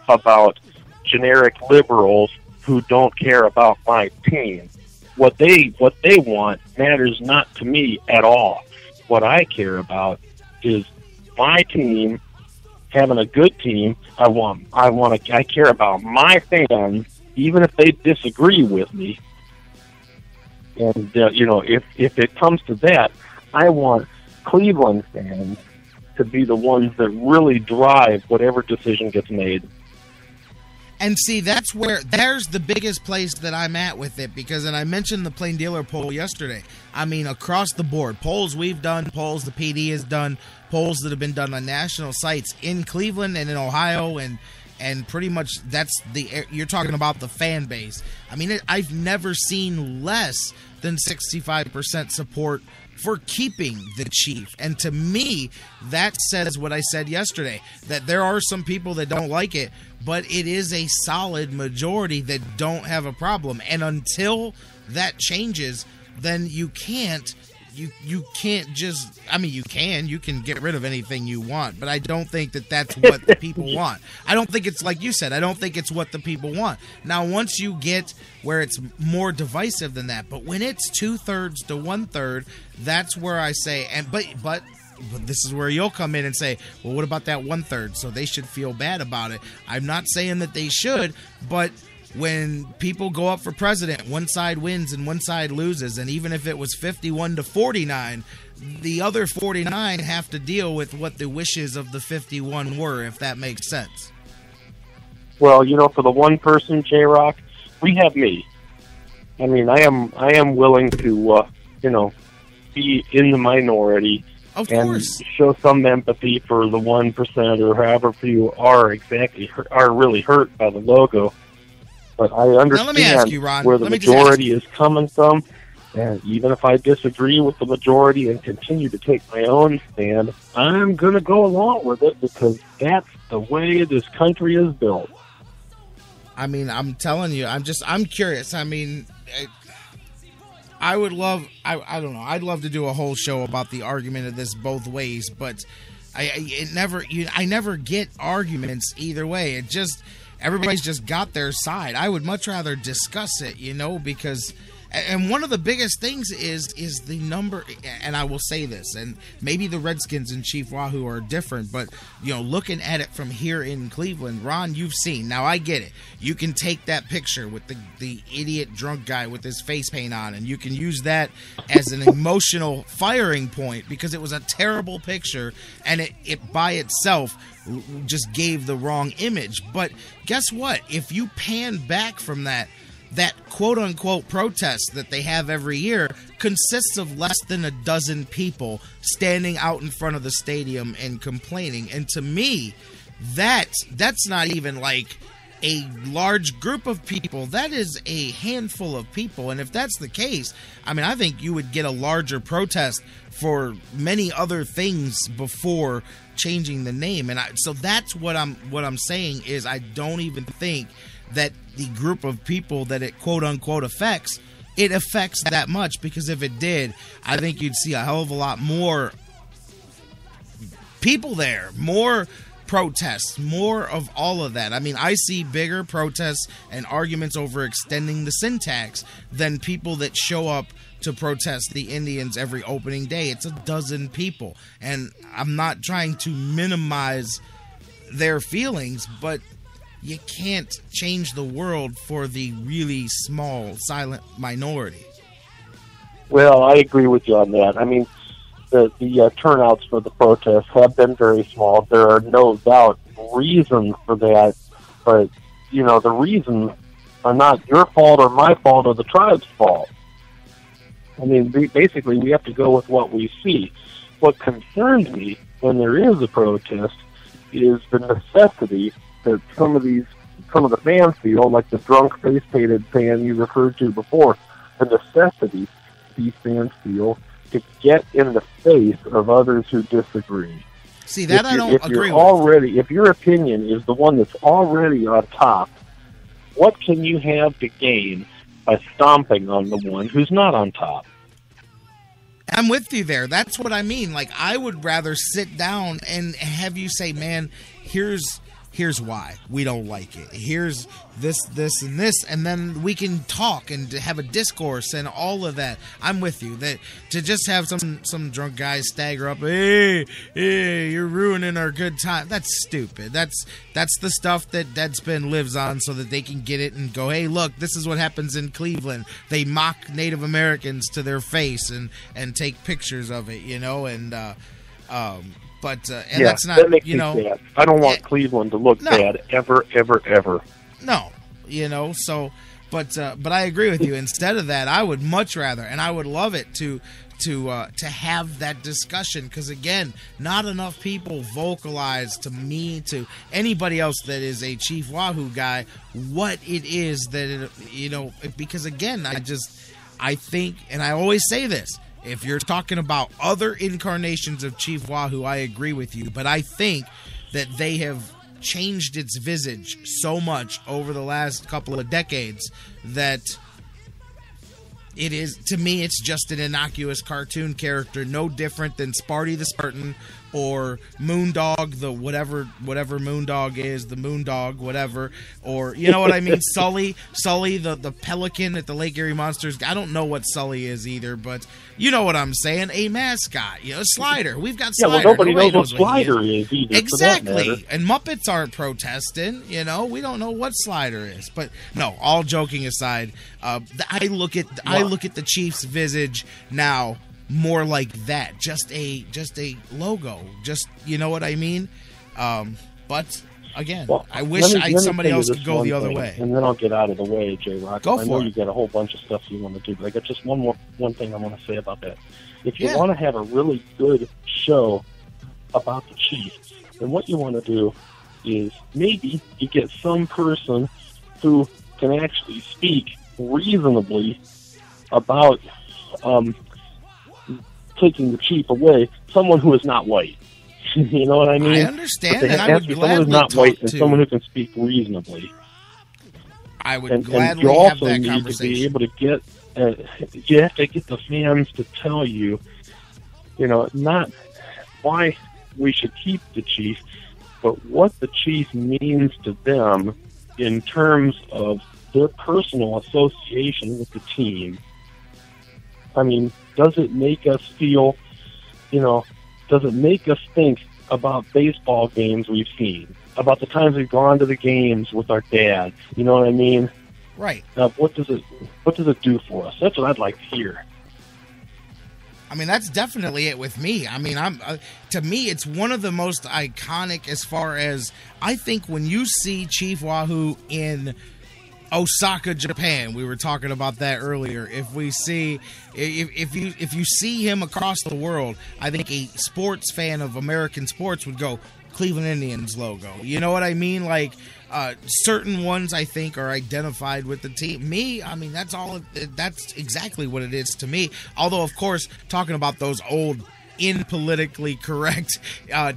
about generic liberals who don't care about my team. What they want matters not to me at all. What I care about is my team having a good team. I care about my fans, even if they disagree with me. And if it comes to that, I want Cleveland fans to be the ones that really drive whatever decision gets made. And see, there's the biggest place that I'm at with it, because, and I mentioned the Plain Dealer poll yesterday. I mean, across the board, polls we've done, polls the PD has done, polls that have been done on national sites in Cleveland and in Ohio, and pretty much you're talking about the fan base. I mean, I've never seen less than 65% support for keeping the Chief. And to me, that says what I said yesterday, that there are some people that don't like it, but it is a solid majority that don't have a problem. And until that changes, then you can't just, I mean, you can get rid of anything you want, but I don't think that that's what the people want. I don't think it's like you said, I don't think it's what the people want. Now, once you get where it's more divisive than that, but when it's 2/3 to 1/3, that's where I say, but but this is where you'll come in and say, well, what about that 1/3? So they should feel bad about it. I'm not saying that they should, but when people go up for president, one side wins and one side loses, and even if it was 51-49, the other 49 have to deal with what the wishes of the 51 were, if that makes sense. Well, for the one person, J-Rocc, we have me. I mean, I am willing to, be in the minority and show some empathy for the 1% or however few are really hurt by the logo. But I understand let me ask you, Ron, where the majority is coming from. And even if I disagree with the majority and continue to take my own stand, I'm going to go along with it because that's the way this country is built. I mean, I'm telling you, I'm curious. I mean, I would love, I don't know, I'd love to do a whole show about the argument of this both ways, but I never get arguments either way. Everybody's just got their side. I would much rather discuss it, because, and one of the biggest things is the number, and I will say this, and maybe the Redskins and Chief Wahoo are different, but, looking at it from here in Cleveland, Ron, you've seen, now I get it. You can take that picture with the idiot drunk guy with his face paint on, and you can use that as an emotional firing point because it was a terrible picture, and it by itself just gave the wrong image. But guess what? If you pan back from that quote-unquote protest that they have every year consists of less than a dozen people standing out in front of the stadium and complaining. And to me, that's not even like a large group of people. That is a handful of people. And if that's the case, I mean, I think you would get a larger protest for many other things before changing the name. And so that's what I'm saying is I don't even think that the group of people that it quote-unquote affects that much, because if it did, I think you'd see a hell of a lot more people there, more protests, more of all of that. I mean, I see bigger protests and arguments over extending the syntax than people that show up to protest the Indians every opening day. It's a dozen people, and I'm not trying to minimize their feelings, but you can't change the world for the really small, silent minority. Well, I agree with you on that. I mean, the turnouts for the protests have been very small. There are no doubt reasons for that, but, the reasons are not your fault or my fault or the tribe's fault. I mean, basically, we have to go with what we see. What concerns me when there is a protest is the necessity that some of the fans feel, like the drunk face-painted fan you referred to before, the necessity these fans feel to get in the face of others who disagree. See, that I don't agree with. If your opinion is the one that's already on top, what can you have to gain by stomping on the one who's not on top? I'm with you there. That's what I mean. Like, I would rather sit down and have you say, man, here's why we don't like it. Here's this, and this, and then we can talk and have a discourse and all of that. I'm with you. That to just have some drunk guys stagger up, hey, you're ruining our good time. That's stupid. That's the stuff that Deadspin lives on so that they can get it and go, hey, look, this is what happens in Cleveland. They mock Native Americans to their face and take pictures of it, But that's not, that makes me sad. I don't want Cleveland to look bad ever, ever, ever. No, so, but I agree with you. Instead of that, I would much rather, and I would love it to have that discussion, because again, not enough people vocalize to me, to anybody else that is a Chief Wahoo guy, what it is that because again, I think, and I always say this. If you're talking about other incarnations of Chief Wahoo, I agree with you. But I think that they have changed its visage so much over the last couple of decades that it is, to me, it's just an innocuous cartoon character, no different than Sparty the Spartan or Moondog, the whatever Moondog is, the Moondog, whatever, or you know what I mean, Sully, the pelican at the Lake Erie Monsters. I don't know what Sully is either, but you know what I'm saying, a mascot, Slider. We've got Slider. Yeah, well, nobody knows what Slider is either. Exactly, and Muppets aren't protesting. We don't know what Slider is. But no, all joking aside, I look at the Chiefs' visage now more like that, just a logo, just you know what I mean. But again, I wish somebody else could go the other way. And then I'll get out of the way, J-Rocc. Go for it. I know you got a whole bunch of stuff you want to do, but I got just one thing I want to say about that. If you want to have a really good show about the Chiefs, then what you want to do is maybe you get some person who can actually speak reasonably about taking the chief away, someone who is not white. You know what I mean? I understand, and I would gladly someone who's not white and to someone who can speak reasonably. I would gladly you have also that need conversation. to be able to get. You have to get the fans to tell you, not why we should keep the chief, but what the chief means to them in terms of their personal association with the team. I mean, does it make us feel, does it make us think about baseball games we've seen, about the times we've gone to the games with our dad? You know what I mean? Right. What does it do for us? That's what I'd like to hear. I mean, that's definitely it with me. I mean, to me, it's one of the most iconic as far as I think when you see Chief Wahoo in Osaka, Japan. We were talking about that earlier. If you see him across the world, I think a sports fan of American sports would go Cleveland Indians logo. You know what I mean? Like certain ones I think are identified with the team. Me, I mean that's exactly what it is to me. Although of course talking about those old politically correct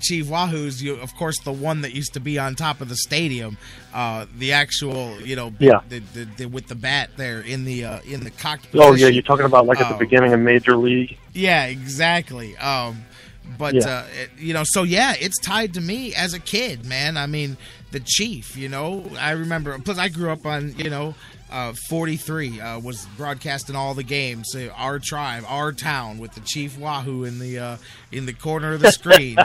Chief Wahoos, of course the one that used to be on top of the stadium, the actual the with the bat there in the cocked position. Oh yeah, you're talking about like at the beginning of Major League. Yeah, exactly. So yeah, it's tied to me as a kid, man. I mean, the Chief, I remember, plus I grew up on 43 was broadcasting all the games. Our tribe, our town, with the Chief Wahoo in the corner of the screen,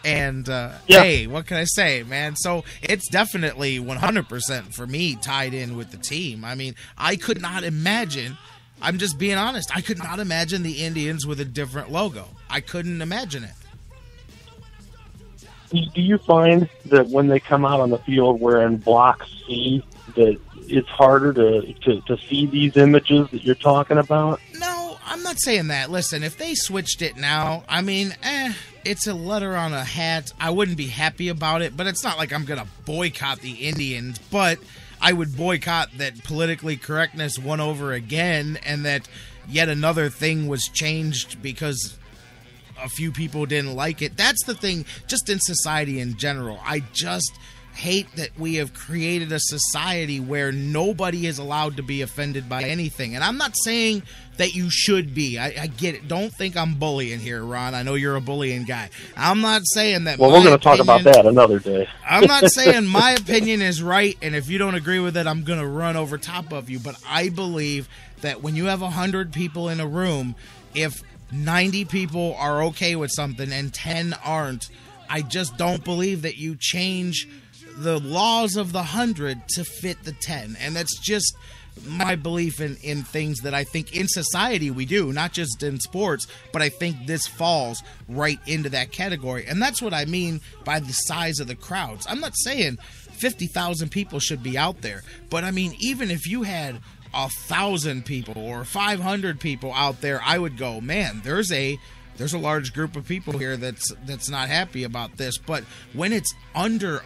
And hey, what can I say, man? So it's definitely 100% for me tied in with the team. I mean, I could not imagine. I'm just being honest. I could not imagine the Indians with a different logo. I couldn't imagine it. Do you find that when they come out on the field wearing block C, that it's harder to see these images that you're talking about? No, I'm not saying that. Listen, if they switched it now, I mean, it's a letter on a hat. I wouldn't be happy about it, but it's not like I'm going to boycott the Indians, but I would boycott that politically correctness won over again and that yet another thing was changed because a few people didn't like it. That's the thing, just in society in general. I just hate that we have created a society where nobody is allowed to be offended by anything. And I'm not saying that you should be. I get it. Don't think I'm bullying here, Ron. I know you're a bullying guy. I'm not saying that. Well, we're going to talk about that another day. I'm not saying my opinion is right, and if you don't agree with it, I'm going to run over top of you. But I believe that when you have 100 people in a room, if 90 people are okay with something and 10 aren't, I just don't believe that you change the laws of the 100 to fit the 10. And that's just my belief in things that I think in society we do, not just in sports, but I think this falls right into that category. And that's what I mean by the size of the crowds. I'm not saying 50,000 people should be out there, but I mean, even if you had 1,000 people or 500 people out there, I would go, man, there's a large group of people here that's not happy about this. But when it's under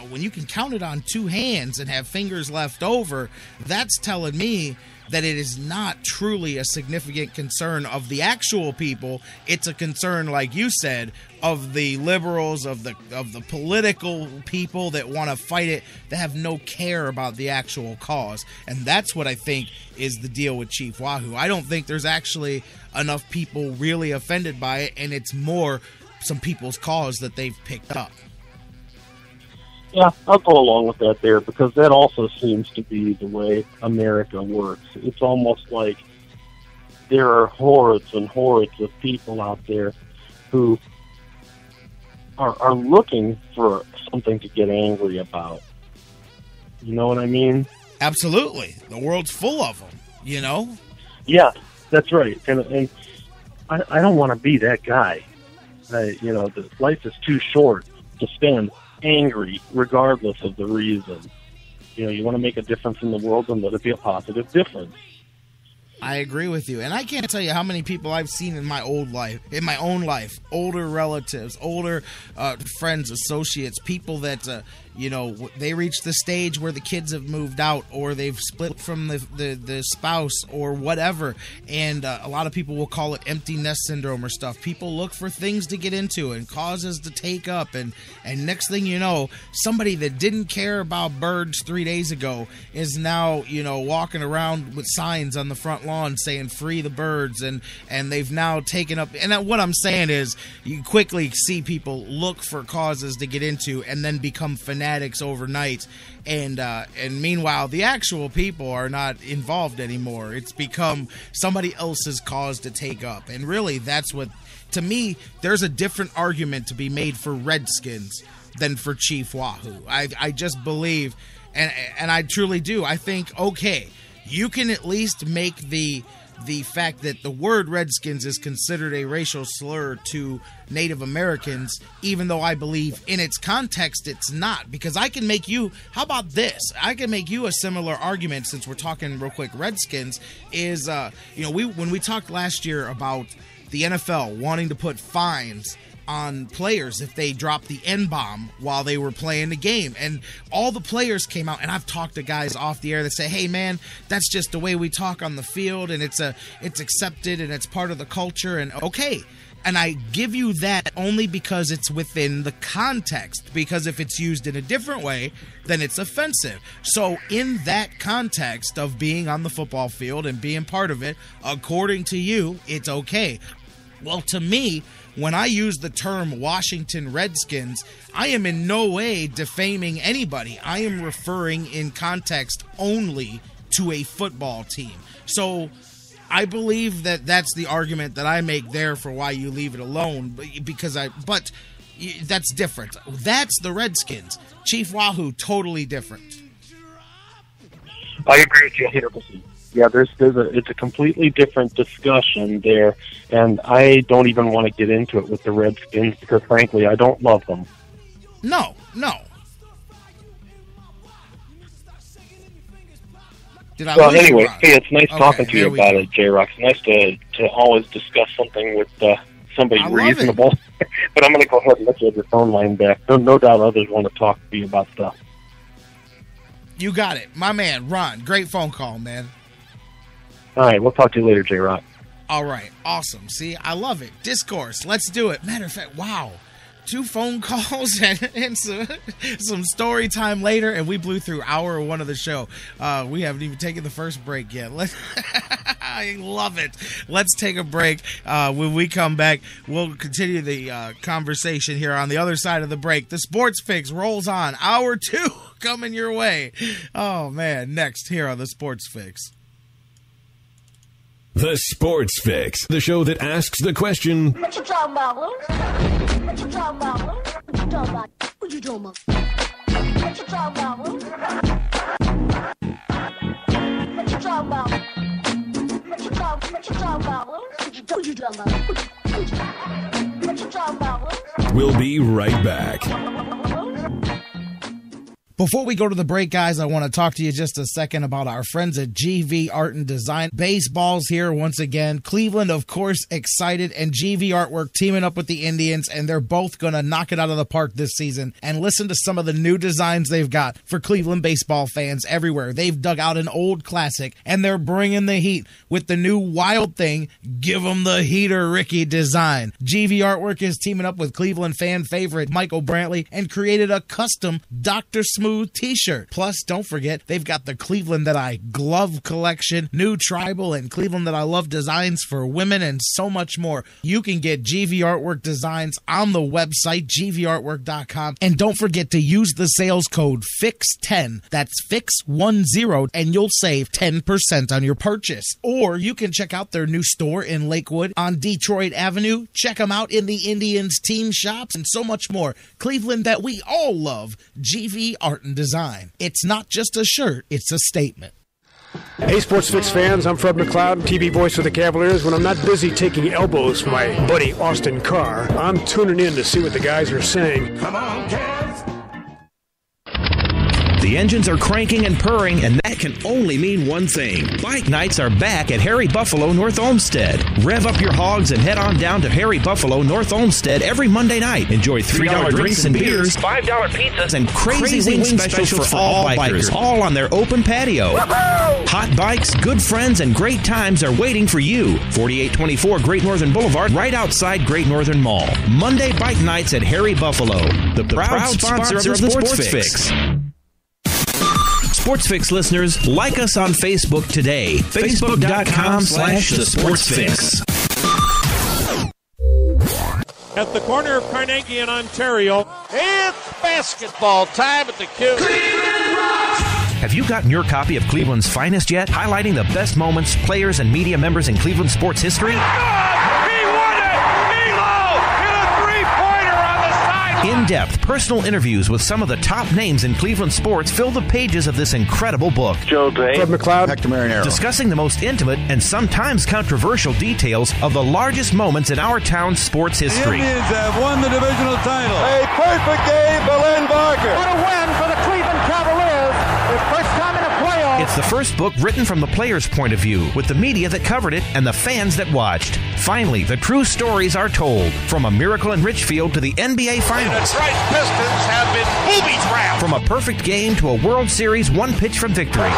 when you can count it on two hands and have fingers left over, that's telling me that it is not truly a significant concern of the actual people. It's a concern, like you said, of the liberals, of the political people that want to fight it, that have no care about the actual cause. And that's what I think is the deal with Chief Wahoo. I don't think there's actually enough people really offended by it, and it's more some people's cause that they've picked up. Yeah, I'll go along with that there, because that also seems to be the way America works. It's almost like there are hordes and hordes of people out there who are looking for something to get angry about. You know what I mean? Absolutely. The world's full of them, you know? Yeah, that's right. And I don't want to be that guy. Life is too short to spend angry regardless of the reason. You want to make a difference in the world, and let it be a positive difference. I agree with you, and I can't tell you how many people I've seen in my own life, older relatives, older friends, associates, people that they reach the stage where the kids have moved out, or they've split from the spouse, or whatever, and a lot of people will call it empty nest syndrome or stuff. People look for things to get into and causes to take up, and next thing you know, somebody that didn't care about birds 3 days ago is now walking around with signs on the front lawn saying free the birds, and they've now taken up. And what I'm saying is, you quickly see people look for causes to get into and then become fanatics overnight, and meanwhile the actual people are not involved anymore. It's become somebody else's cause to take up, and really that's what, to me, there's a different argument to be made for Redskins than for Chief Wahoo. I just believe, and I truly do, I think, okay, you can at least make the fact that the word Redskins is considered a racial slur to Native Americans, even though I believe in its context it's not. Because I can make you, how about this? I can make you a similar argument, since we're talking real quick Redskins, is, when we talked last year about the NFL wanting to put fines on players if they dropped the N-bomb while they were playing the game, and all the players came out, and I've talked to guys off the air that say, hey man, that's just the way we talk on the field, and it's accepted, and it's part of the culture, and okay. And I give you that only because it's within the context, because if it's used in a different way, then it's offensive. So in that context of being on the football field and being part of it, according to you, it's okay. Well, to me, when I use the term Washington Redskins, I am in no way defaming anybody. I am referring in context only to a football team. So I believe that that's the argument that I make there for why you leave it alone, but that's different. That's the Redskins. Chief Wahoo, totally different. I agree with you 100%. Yeah, it's a completely different discussion there, and I don't even want to get into it with the Redskins because, frankly, I don't love them. No. Anyway, hey, it's nice talking to you about it, J-Rocc. It's nice to always discuss something with somebody reasonable. But I'm going to go ahead and let you have your phone line back. No doubt others want to talk to you about stuff. You got it. My man, Ron, great phone call, man. All right, we'll talk to you later, J-Rocc. All right, awesome. See, I love it. Discourse, let's do it. Matter of fact, wow. 2 phone calls and some story time later, and we blew through hour 1 of the show. We haven't even taken the first break yet. I love it. Let's take a break. When we come back, we'll continue the conversation here on the other side of the break. The Sports Fix rolls on. Hour 2 coming your way. Oh, man. Next here on the Sports Fix. The Sports Fix, the show that asks the question, what you talking about, Lou? What you talking about, Lou? What you talking about? What you talking about? What you talking about, Lou? What you talking about? What you talking about, Lou? What you talking about? What you talking about, Lou? We'll be right back. Before we go to the break, guys, I want to talk to you just a second about our friends at GV Art and Design. Baseball's here once again. Cleveland, of course, excited, and GV Artwork teaming up with the Indians, and they're both going to knock it out of the park this season. And listen to some of the new designs they've got for Cleveland baseball fans everywhere. They've dug out an old classic, and they're bringing the heat with the new Wild Thing, Give 'em the Heater Ricky design. GV Artwork is teaming up with Cleveland fan favorite Michael Brantley and created a custom Dr. Smith smooth t-shirt. Plus, don't forget, they've got the Cleveland That I glove collection, new tribal and Cleveland That I Love designs for women, and so much more. You can get GV Artwork designs on the website, gvartwork.com. And don't forget to use the sales code FIX10. That's FIX10, and you'll save 10% on your purchase. Or you can check out their new store in Lakewood on Detroit Avenue. Check them out in the Indians team shops and so much more. Cleveland That we all love, GV Art and Design. It's not just a shirt, it's a statement. Hey, Sports Fix fans, I'm Fred McLeod, TV voice for the Cavaliers. When I'm not busy taking elbows for my buddy Austin Carr, I'm tuning in to see what the guys are saying. Come on, Cavs! The engines are cranking and purring, and that can only mean one thing. Bike nights are back at Harry Buffalo North Olmsted. Rev up your hogs and head on down to Harry Buffalo North Olmsted every Monday night. Enjoy $3 drinks and beers, $5 pizzas, and crazy wing specials for all bikers, all on their open patio. Hot bikes, good friends, and great times are waiting for you. 4824 Great Northern Boulevard, right outside Great Northern Mall. Monday bike nights at Harry Buffalo, the proud sponsor of the Sports Fix. Sports Fix listeners, like us on Facebook today. Facebook.com/The Sports Fix. At the corner of Carnegie and Ontario, it's basketball time at the Q. Have you gotten your copy of Cleveland's Finest yet? Highlighting the best moments, players, and media members in Cleveland sports history? In-depth, personal interviews with some of the top names in Cleveland sports fill the pages of this incredible book. Joe Gray, Fred McLeod, Hector Marinero. Discussing the most intimate and sometimes controversial details of the largest moments in our town's sports history. The Indians have won the divisional title. A perfect game for Len Barker. What a win for the Cleveland Cavaliers. Their first time in a playoff. It's the first book written from the players' point of view, with the media that covered it and the fans that watched. Finally, the true stories are told, from a miracle in Richfield to the NBA Finals. The Detroit Pistons have been booby-trapped. From a perfect game to a World Series one pitch from victory.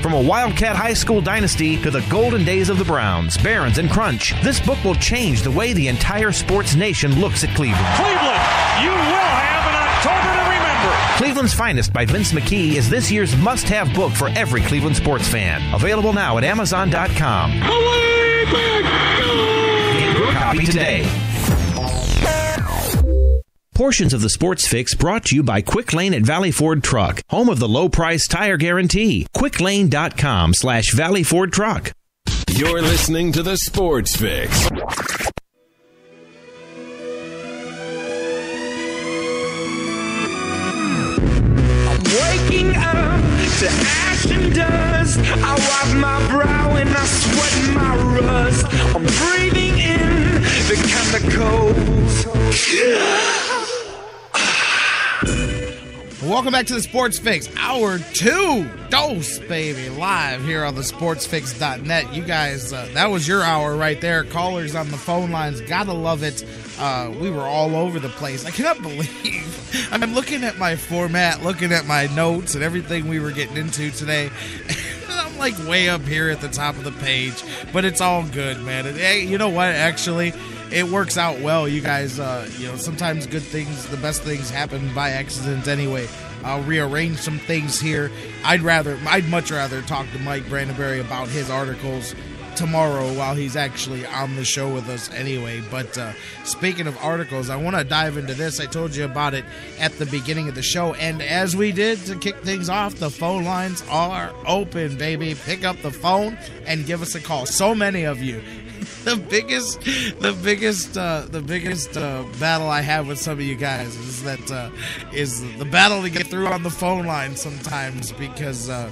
From a Wildcat High School dynasty to the golden days of the Browns, Barons, and Crunch, this book will change the way the entire sports nation looks at Cleveland. Cleveland, you will have an October to remember. Cleveland's Finest by Vince McKee is this year's must-have book for every Cleveland sports fan. Available now at Amazon.com. Get your copy today. Portions of the Sports Fix brought to you by Quick Lane at Valley Ford Truck, home of the low price tire guarantee. QuickLane.com/Valley Ford Truck. You're listening to the Sports Fix. I'm waking up to ash and dust. I wipe my brow and I sweat my rust. I'm breathing in the chemicals. Welcome back to the Sports Fix, Hour 2, dose, baby, live here on the sportsfix.net. You guys, that was your hour right there. Callers on the phone lines, gotta love it. We were all over the place. I cannot believe, I'm looking at my format, looking at my notes and everything we were getting into today. I'm like way up here at the top of the page, but it's all good, man. And, hey, you know what, actually, it works out well. You guys, sometimes good things, the best things happen by accident anyway. I'll rearrange some things here. I'd much rather talk to Mike Brandenberry about his articles tomorrow while he's actually on the show with us anyway. But speaking of articles, I want to dive into this. I told you about it at the beginning of the show, and as we did to kick things off, the phone lines are open, baby. Pick up the phone and give us a call. So many of you. The biggest battle I have with some of you guys is that is the battle to get through on the phone line sometimes, because the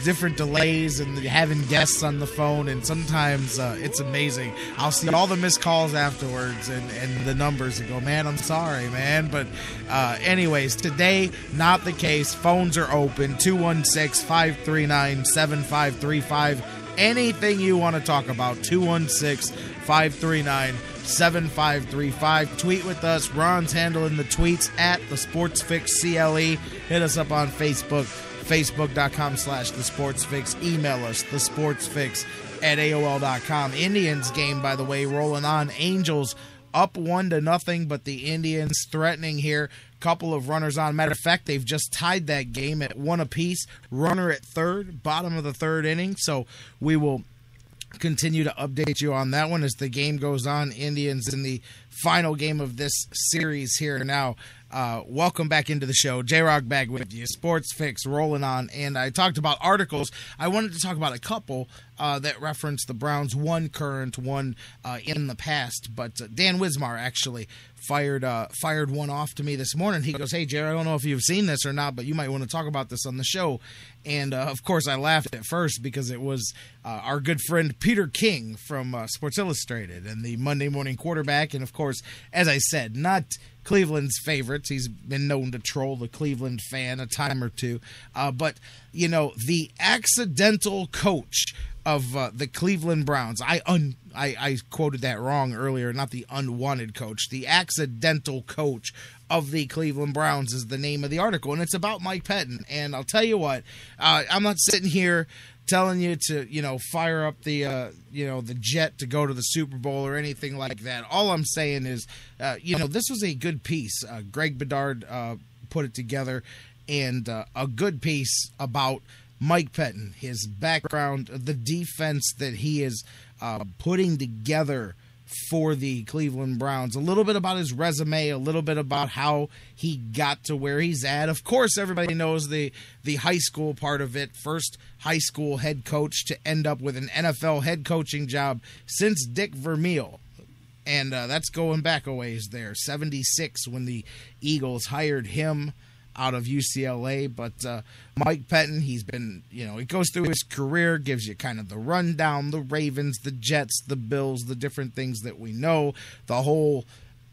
different delays and having guests on the phone, and sometimes it's amazing. I'll see all the missed calls afterwards and the numbers and go, man, I'm sorry, man. But anyways, today, not the case. Phones are open, 216-539-7535. Anything you want to talk about, 216-539-7535. Tweet with us. Ron's handling the tweets at the Sports Fix CLE. Hit us up on Facebook, facebook.com/the Sports Fix. Email us, thesportsfix@aol.com. Indians game, by the way, rolling on. Angels up 1-0, but the Indians threatening here. Couple of runners on. Matter of fact, they've just tied that game at 1 apiece. Runner at third, bottom of the third inning. So we will continue to update you on that one as the game goes on. Indians in the final game of this series here now. Welcome back into the show. J-Rocc back with you. Sports Fix rolling on. And I talked about articles. I wanted to talk about a couple that reference the Browns, one current, one in the past. But Dan Wismar actually fired one off to me this morning. He goes, "Hey, Jerry, I don't know if you've seen this or not, but you might want to talk about this on the show." And, of course, I laughed at first because it was our good friend Peter King from Sports Illustrated and the Monday Morning Quarterback. And, of course, as I said, not Cleveland's favorites. He's been known to troll the Cleveland fan a time or two. But, you know, the accidental coach of the Cleveland Browns. I quoted that wrong earlier, not the unwanted coach. The accidental coach of the Cleveland Browns is the name of the article, and it's about Mike Pettine. And I'll tell you what, I'm not sitting here telling you to, you know, fire up the, the jet to go to the Super Bowl or anything like that. All I'm saying is, this was a good piece. Greg Bedard put it together, and a good piece about Mike Pettine, his background, the defense that he is putting together for the Cleveland Browns. A little bit about his resume, a little bit about how he got to where he's at. Of course, everybody knows the high school part of it. First high school head coach to end up with an NFL head coaching job since Dick Vermeil. And that's going back a ways there. 76 when the Eagles hired him out of UCLA. But Mike Pettine, he's been, it goes through his career, gives you kind of the rundown, the Ravens, the Jets, the Bills, the different things that we know, the whole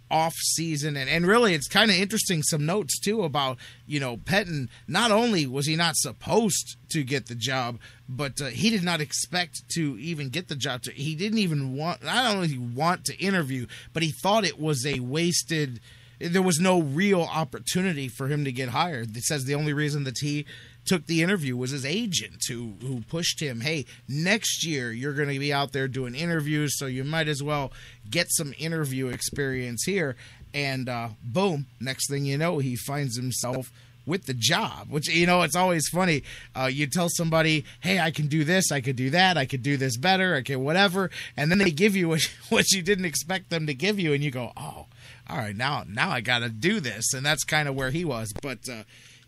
off season. And really, it's kind of interesting, some notes too about, Pettine, not only was he not supposed to get the job, but he did not expect to even get the job. He didn't even want to interview, but he thought it was a wasted. There was no real opportunity for him to get hired. It says the only reason that he took the interview was his agent who pushed him, "Hey, next year you're going to be out there doing interviews, so you might as well get some interview experience here." And boom, next thing you know, he finds himself with the job, which, it's always funny. You tell somebody, "Hey, I can do this, I could do that, I could do this better, I can whatever," and then they give you what you didn't expect them to give you, and you go, "Oh, all right, now I got to do this." And that's kind of where he was. But,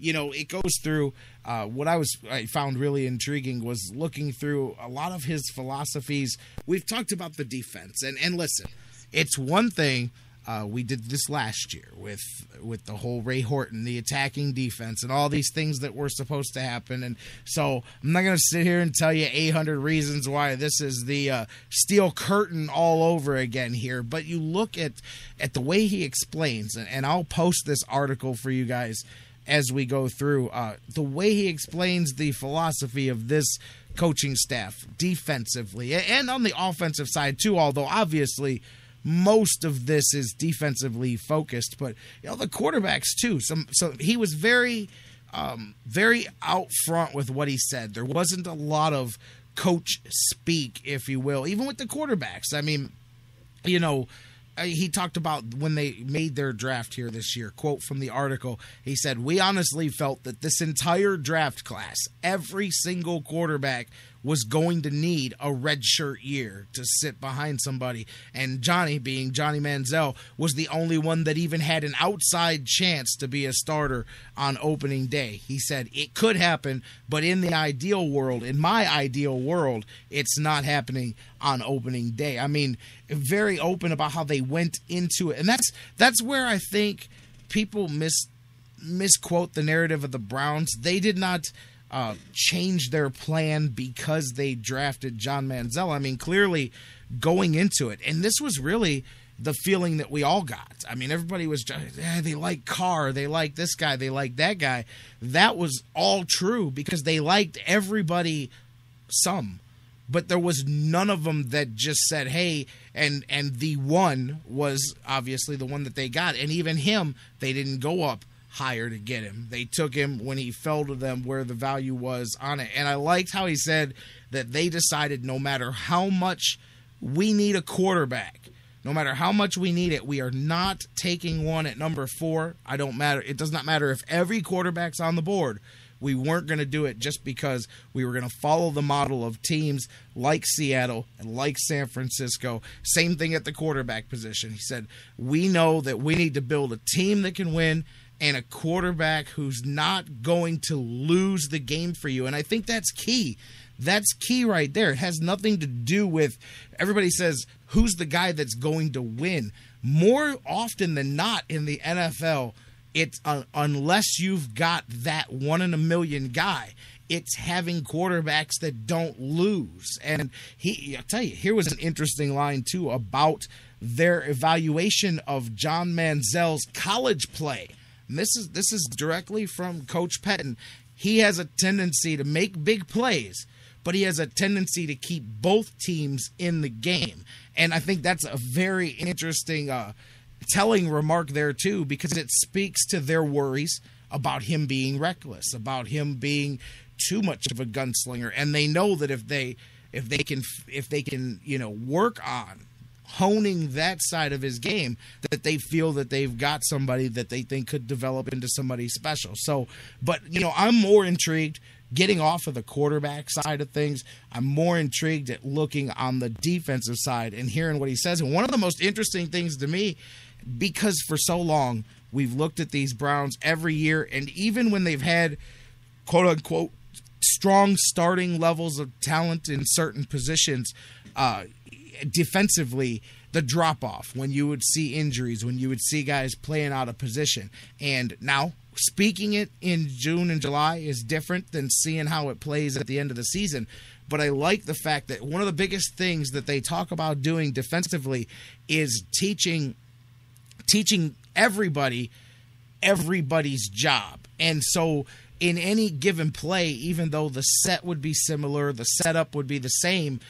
it goes through what I found really intriguing was looking through a lot of his philosophies. We've talked about the defense. And listen, it's one thing. We did this last year with the whole Ray Horton, the attacking defense, and all these things that were supposed to happen. And so I'm not going to sit here and tell you 800 reasons why this is the steel curtain all over again here. But you look at the way he explains, and I'll post this article for you guys as we go through, the way he explains the philosophy of this coaching staff defensively and on the offensive side too, although obviously most of this is defensively focused, but the quarterbacks too. So he was very out front with what he said. There wasn't a lot of coach speak, if you will, even with the quarterbacks. I mean, he talked about when they made their draft here this year. Quote from the article, he said, "We honestly felt that this entire draft class, every single quarterback was going to need a redshirt year to sit behind somebody. And Johnny, being Johnny Manziel, was the only one that even had an outside chance to be a starter on opening day." He said, "It could happen, but in my ideal world, it's not happening on opening day." I mean, very open about how they went into it. And that's where I think people misquote the narrative of the Browns. They did not change their plan because they drafted John Manziel. I mean, clearly going into it, and this was really the feeling that we all got. I mean, everybody was just, they like Carr, they like this guy, they like that guy. That was all true because they liked everybody some. But there was none of them that just said, "Hey," and the one was obviously the one that they got. And even him, they didn't go up higher to get him. They took him when he fell to them where the value was on it. And I liked how he said that they decided no matter how much we need a quarterback, No matter how much we need it, we are not taking one at number 4. It does not matter if every quarterback's on the board. We weren't going to do it just because we were going to follow the model of teams like Seattle and like San Francisco. Same thing at the quarterback position. He said, we know that we need to build a team that can win and a quarterback who's not going to lose the game for you. And I think that's key. That's key right there. It has nothing to do with, everybody says, who's the guy that's going to win? More often than not in the NFL, it's unless you've got that 1 in a million guy, it's having quarterbacks that don't lose. And I'll tell you, here was an interesting line too about their evaluation of John Manziel's college play. And this is directly from Coach Pettine. He has a tendency to make big plays, but he has a tendency to keep both teams in the game. And I think that's a very interesting telling remark there too, because it speaks to their worries about him being reckless, about him being too much of a gunslinger. And they know that if they can work on honing that side of his game, that they feel that they've got somebody that they think could develop into somebody special. So, but I'm more intrigued getting off of the quarterback side of things. I'm more intrigued at looking on the defensive side and hearing what he says. And one of the most interesting things to me, because for so long we've looked at these Browns every year, and even when they've had quote unquote strong starting levels of talent in certain positions, defensively, the drop-off, when you would see injuries, when you would see guys playing out of position. And now, speaking it in June and July is different than seeing how it plays at the end of the season. But I like the fact that one of the biggest things that they talk about doing defensively is teaching everybody's job. And so in any given play, even though the set would be similar, the setup would be the same,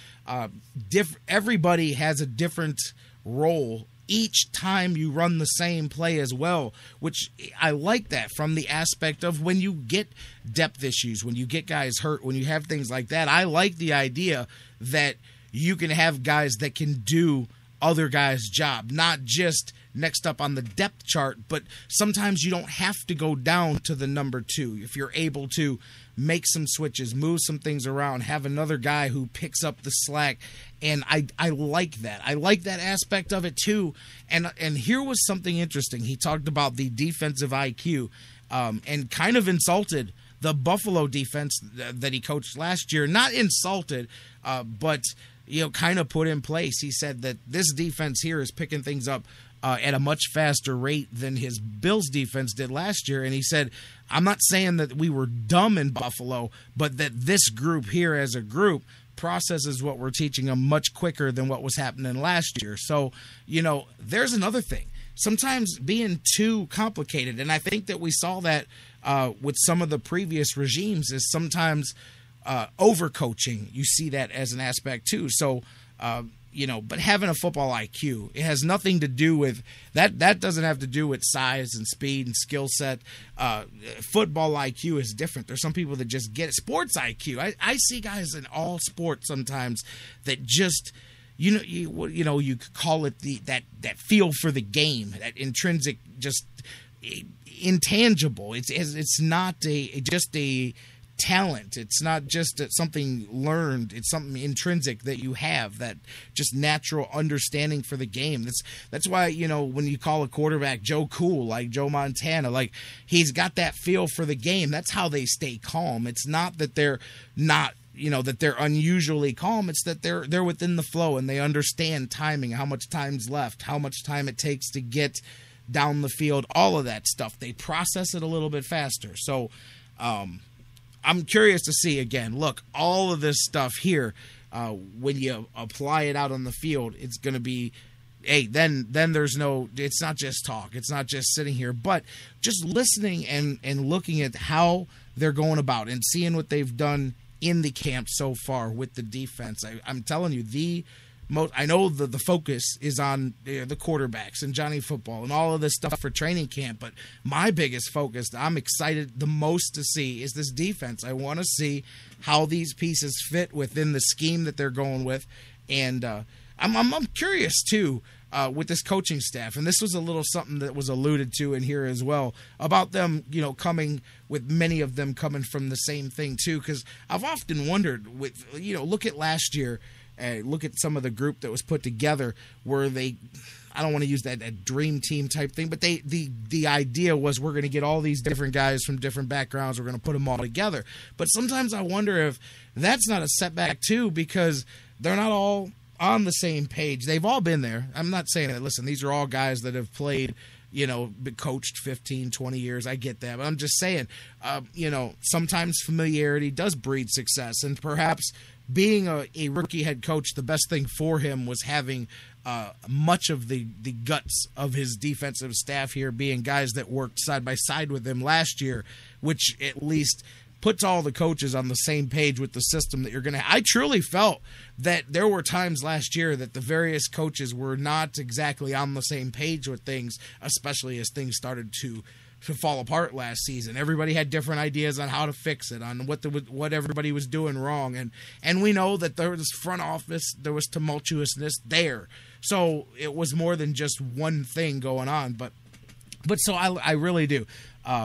everybody has a different role each time you run the same play as well, which I like that from the aspect of when you get depth issues, when you get guys hurt, when you have things like that. I like the idea that you can have guys that can do other guys' job, not just next up on the depth chart, but sometimes you don't have to go down to the number 2. If you're able to make some switches, move some things around, have another guy who picks up the slack, and I like that. I like that aspect of it too. And here was something interesting. He talked about the defensive IQ and kind of insulted the Buffalo defense that he coached last year. Not insulted, but kind of put in place. He said that this defense here is picking things up at a much faster rate than his Bills defense did last year. And he said, I'm not saying that we were dumb in Buffalo, but that this group here as a group processes what we're teaching them much quicker than what was happening last year. So, there's another thing. Sometimes being too complicated, and I think that we saw that with some of the previous regimes, is sometimes overcoaching. You see that as an aspect too. So, but having a football IQ, it has nothing to do with that. That doesn't have to do with size and speed and skill set. Football IQ is different. There's some people that just get it. Sports IQ. I see guys in all sports sometimes that just, you could call it that feel for the game, that intrinsic, just intangible. It's not just a talent. It's not just something learned. It's something intrinsic that you have, that just natural understanding for the game. That's why, when you call a quarterback Joe Cool, like Joe Montana, like he's got that feel for the game. That's how they stay calm. It's not that they're not, that they're unusually calm. It's that they're within the flow and they understand timing, how much time's left, how much time it takes to get down the field, all of that stuff. They process it a little bit faster. So, I'm curious to see, again, look, all of this stuff here, when you apply it out on the field, it's going to be, then there's no, it's not just talk. It's not just sitting here, but just listening and looking at how they're going about and seeing what they've done in the camp so far with the defense. I'm telling you, I know the focus is on the quarterbacks and Johnny Football and all of this stuff for training camp, but my biggest focus that I'm excited the most to see is this defense. I want to see how these pieces fit within the scheme that they're going with, and I'm curious too with this coaching staff, and this was a little something that was alluded to in here as well, about them, coming with many of them coming from the same thing too, because I've often wondered, with look at last year, look at some of the group that was put together, where they, I don't want to use that dream team type thing, but the idea was, we're going to get all these different guys from different backgrounds, we're going to put them all together. But sometimes I wonder if that's not a setback too, because they're not all on the same page. They've all been there. I'm not saying that, listen, these are all guys that have played, been coached 15, 20 years. I get that. But I'm just saying, sometimes familiarity does breed success. And perhaps being a rookie head coach, the best thing for him was having much of the guts of his defensive staff here being guys that worked side by side with him last year, which at least puts all the coaches on the same page with the system that you're going to. I truly felt that there were times last year that the various coaches were not exactly on the same page with things, especially as things started to fall apart last season. Everybody had different ideas on how to fix it, on what everybody was doing wrong, and we know that there was front office, there was tumultuousness there, so it was more than just one thing going on. But so I really do.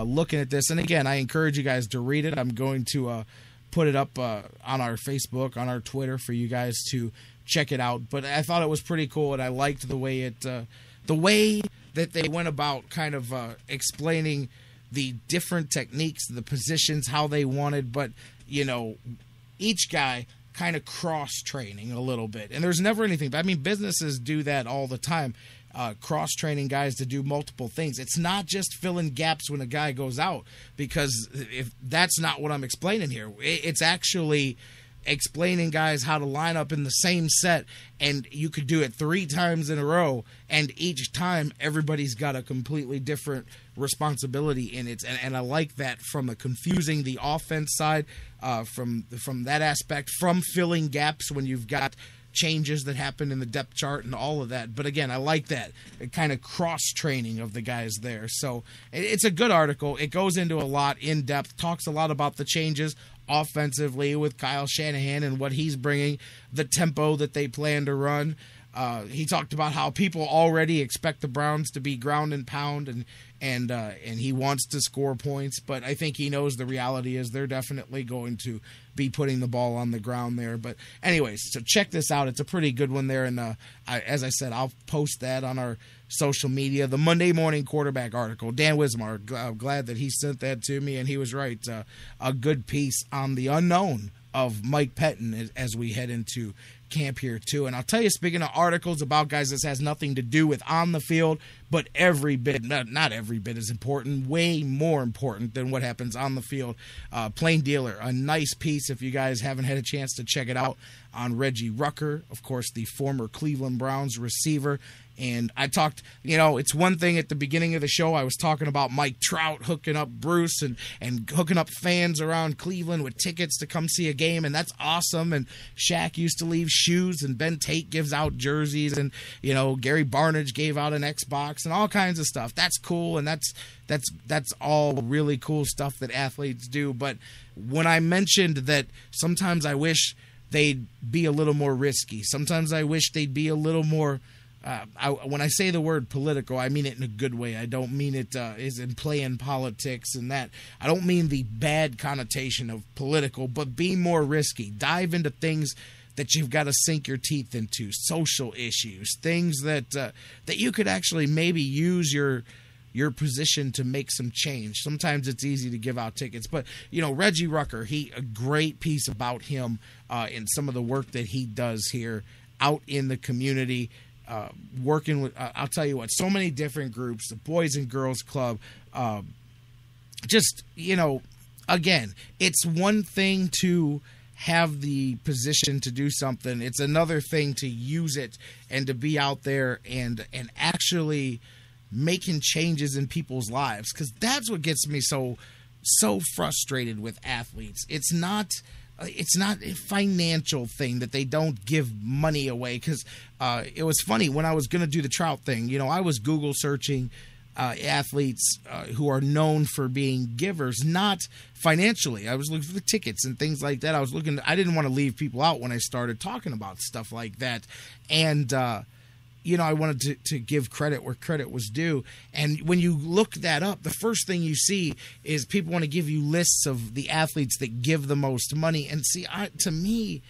Looking at this, and again, I encourage you guys to read it. I'm going to put it up on our Facebook, on our Twitter, for you guys to check it out. But I thought it was pretty cool, and I liked the way that they went about kind of explaining the different techniques, the positions, how they wanted, but each guy kind of cross-training a little bit. And there's never anything. I mean, businesses do that all the time. Cross-training guys to do multiple things. It's not just filling gaps when a guy goes out, because if that's not what I'm explaining here. It's actually explaining guys how to line up in the same set, and you could do it 3 times in a row, and each time everybody's got a completely different responsibility in it. And I like that, from a confusing the offense side, from that aspect, from filling gaps when you've got changes that happen in the depth chart and all of that. But again, I like that kind of cross-training of the guys there. So it's a good article. It goes into a lot in depth, talks a lot about the changes offensively with Kyle Shanahan and what he's bringing, the tempo that they plan to run. He talked about how people already expect the Browns to be ground and pound, and he wants to score points, but I think he knows the reality is they're definitely going to be putting the ball on the ground there. But anyways, so check this out. It's a pretty good one there, and as I said, I'll post that on our social media. The Monday Morning Quarterback article, Dan Wismar, glad that he sent that to me, and he was right. A good piece on the unknown of Mike Pettine as we head into camp here too. And I'll tell you, speaking of articles about guys, this has nothing to do with on the field, but every bit, not every bit is important, way more important than what happens on the field. Plain Dealer, a nice piece if you guys haven't had a chance to check it out, on Reggie Rucker, of course, the former Cleveland Browns receiver. And I talked, it's one thing at the beginning of the show, I was talking about Mike Trout hooking up Bruce and hooking up fans around Cleveland with tickets to come see a game, and that's awesome. And Shaq used to leave shoes, and Ben Tate gives out jerseys, and, Gary Barnidge gave out an Xbox and all kinds of stuff. That's cool, and that's all really cool stuff that athletes do. But when I mentioned that sometimes I wish they'd be a little more risky, sometimes I wish they'd be a little more when I say the word political, I mean it in a good way. I don't mean it is in playing politics and that. I don't mean the bad connotation of political, but be more risky. Dive into things that you've got to sink your teeth into, social issues, things that you could actually maybe use your position to make some change. Sometimes it's easy to give out tickets, but Reggie Rucker, a great piece about him in some of the work that he does here out in the community. Working with, I'll tell you what, so many different groups, the Boys and Girls Club, again, it's one thing to have the position to do something. It's another thing to use it and to be out there and actually making changes in people's lives, because that's what gets me so frustrated with athletes. It's not a financial thing that they don't give money away, because it was funny when I was going to do the Trout thing. I was Google searching athletes who are known for being givers, not financially. I was looking for the tickets and things like that. I didn't want to leave people out when I started talking about stuff like that. And I wanted to give credit where credit was due. And when you look that up, the first thing you see is people want to give you lists of the athletes that give the most money. And see, to me,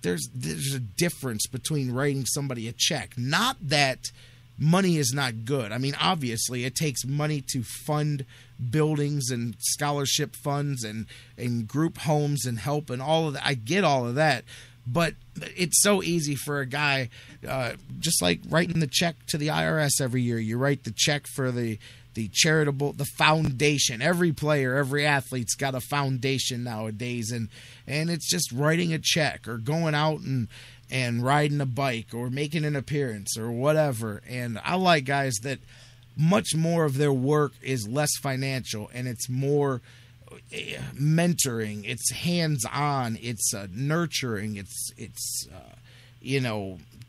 there's a difference between writing somebody a check. Not that money is not good. I mean, obviously, it takes money to fund buildings and scholarship funds and group homes and help and all of that. I get all of that. But it's so easy for a guy, just like writing the check to the IRS every year. You write the check for the foundation. Every player, every athlete's got a foundation nowadays. And it's just writing a check or going out and riding a bike or making an appearance or whatever. And I like guys that much more of their work is less financial and it's more mentoring, it's hands-on, it's nurturing, it's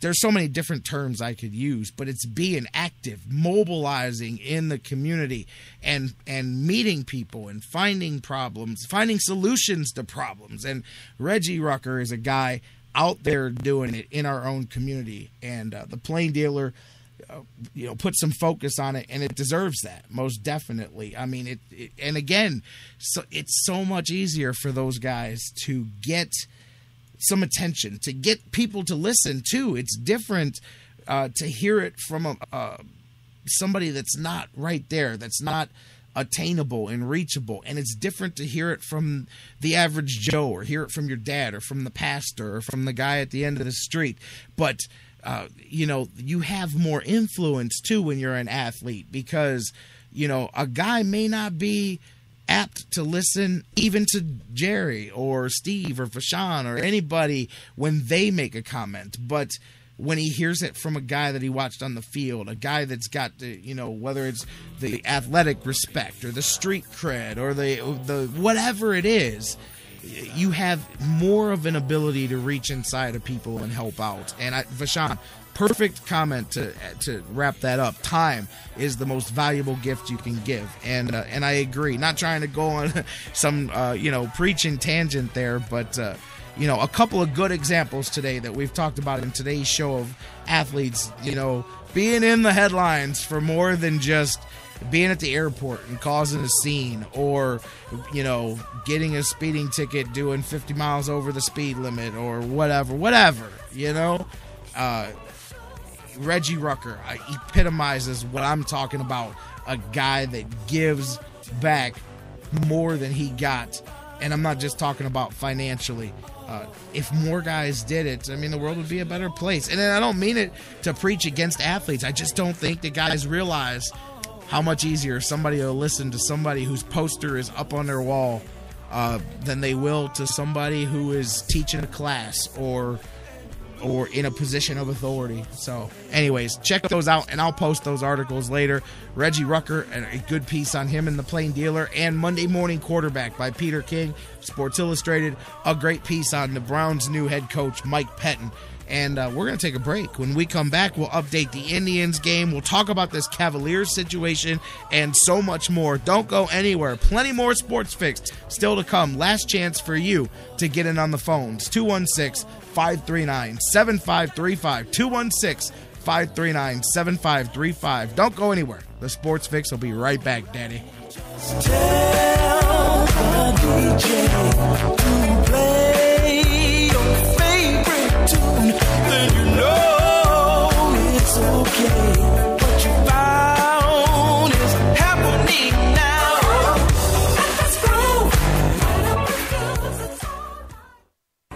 there's so many different terms I could use, but it's being active, mobilizing in the community and meeting people and finding problems, finding solutions to problems. And J-Rocc is a guy out there doing it in our own community, and the Plain Dealer put some focus on it, and it deserves that, most definitely. I mean, and again, so it's so much easier for those guys to get some attention, to get people to listen too. It's different to hear it from somebody that's not right there, that's not attainable and reachable, and it's different to hear it from the average Joe, or hear it from your dad, or from the pastor, or from the guy at the end of the street. But you have more influence too when you're an athlete, because a guy may not be apt to listen even to Jerry or Steve or Fashawn or anybody when they make a comment, but when he hears it from a guy that he watched on the field, a guy that's got whether it's the athletic respect or the street cred or the whatever it is, you have more of an ability to reach inside of people and help out. And Fashawn, perfect comment to wrap that up. Time is the most valuable gift you can give, and I agree. Not trying to go on some preaching tangent there, but a couple of good examples today that we've talked about in today's show of athletes, being in the headlines for more than just being at the airport and causing a scene, or getting a speeding ticket doing 50 miles over the speed limit, or whatever. J-Rocc epitomizes what I'm talking about, a guy that gives back more than he got. And I'm not just talking about financially. If more guys did it, I mean, the world would be a better place. And I don't mean it to preach against athletes. I just don't think that guys realize how much easier somebody will listen to somebody whose poster is up on their wall than they will to somebody who is teaching a class or in a position of authority. So anyways, check those out, and I'll post those articles later. J-Rocc, a good piece on him in the Plain Dealer, and Monday Morning Quarterback by Peter King, Sports Illustrated, a great piece on the Browns' new head coach, Mike Pettine. And we're going to take a break. When we come back, we'll update the Indians game. We'll talk about this Cavaliers situation and so much more. Don't go anywhere. Plenty more Sports Fix still to come. Last chance for you to get in on the phones. 216-539-7535. 216-539-7535. Don't go anywhere. The Sports Fix will be right back, Daddy. Tell the DJ to play your favorite tune, then you know it's okay. What you found is happening now. Let's go.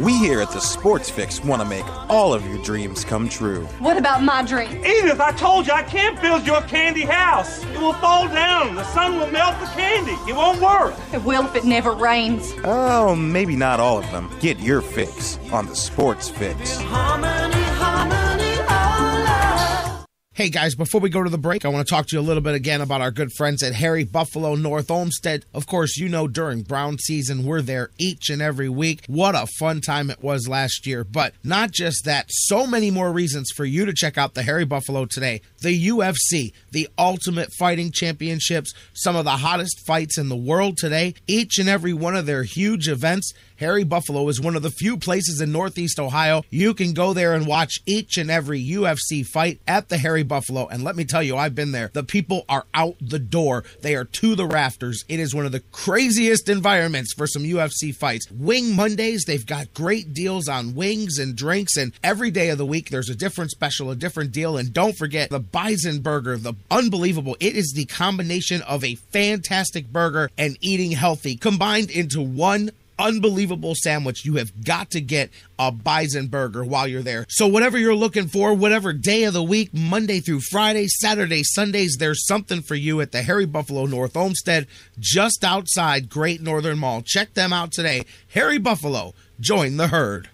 We here at the Sports Fix want to make all of your dreams come true. What about my dream? Edith, I told you I can't build your candy house. It will fall down. The sun will melt the candy. It won't work. It will if it never rains. Oh, maybe not all of them. Get your fix on the Sports Fix. Harmony, harmony, all love. Hey guys, before we go to the break, I want to talk to you a little bit again about our good friends at Harry Buffalo North Olmsted. Of course, you know during Brown season, we're there each and every week. What a fun time it was last year. But not just that, so many more reasons for you to check out the Harry Buffalo today. The UFC, the Ultimate Fighting Championships, some of the hottest fights in the world today. Each and every one of their huge events. Harry Buffalo is one of the few places in Northeast Ohio you can go there and watch each and every UFC fight at the Harry Buffalo. And let me tell you, I've been there. The people are out the door. They are to the rafters. It is one of the craziest environments for some UFC fights. Wing Mondays, they've got great deals on wings and drinks, and every day of the week there's a different special, a different deal. And don't forget the Bison Burger, the unbelievable. It is the combination of a fantastic burger and eating healthy combined into one unbelievable sandwich. You have got to get a Bison Burger while you're there. So whatever you're looking for, whatever day of the week, Monday through Friday, Saturday, Sundays, there's something for you at the Harry Buffalo North Olmsted, just outside Great Northern Mall. Check them out today. Harry Buffalo, join the herd.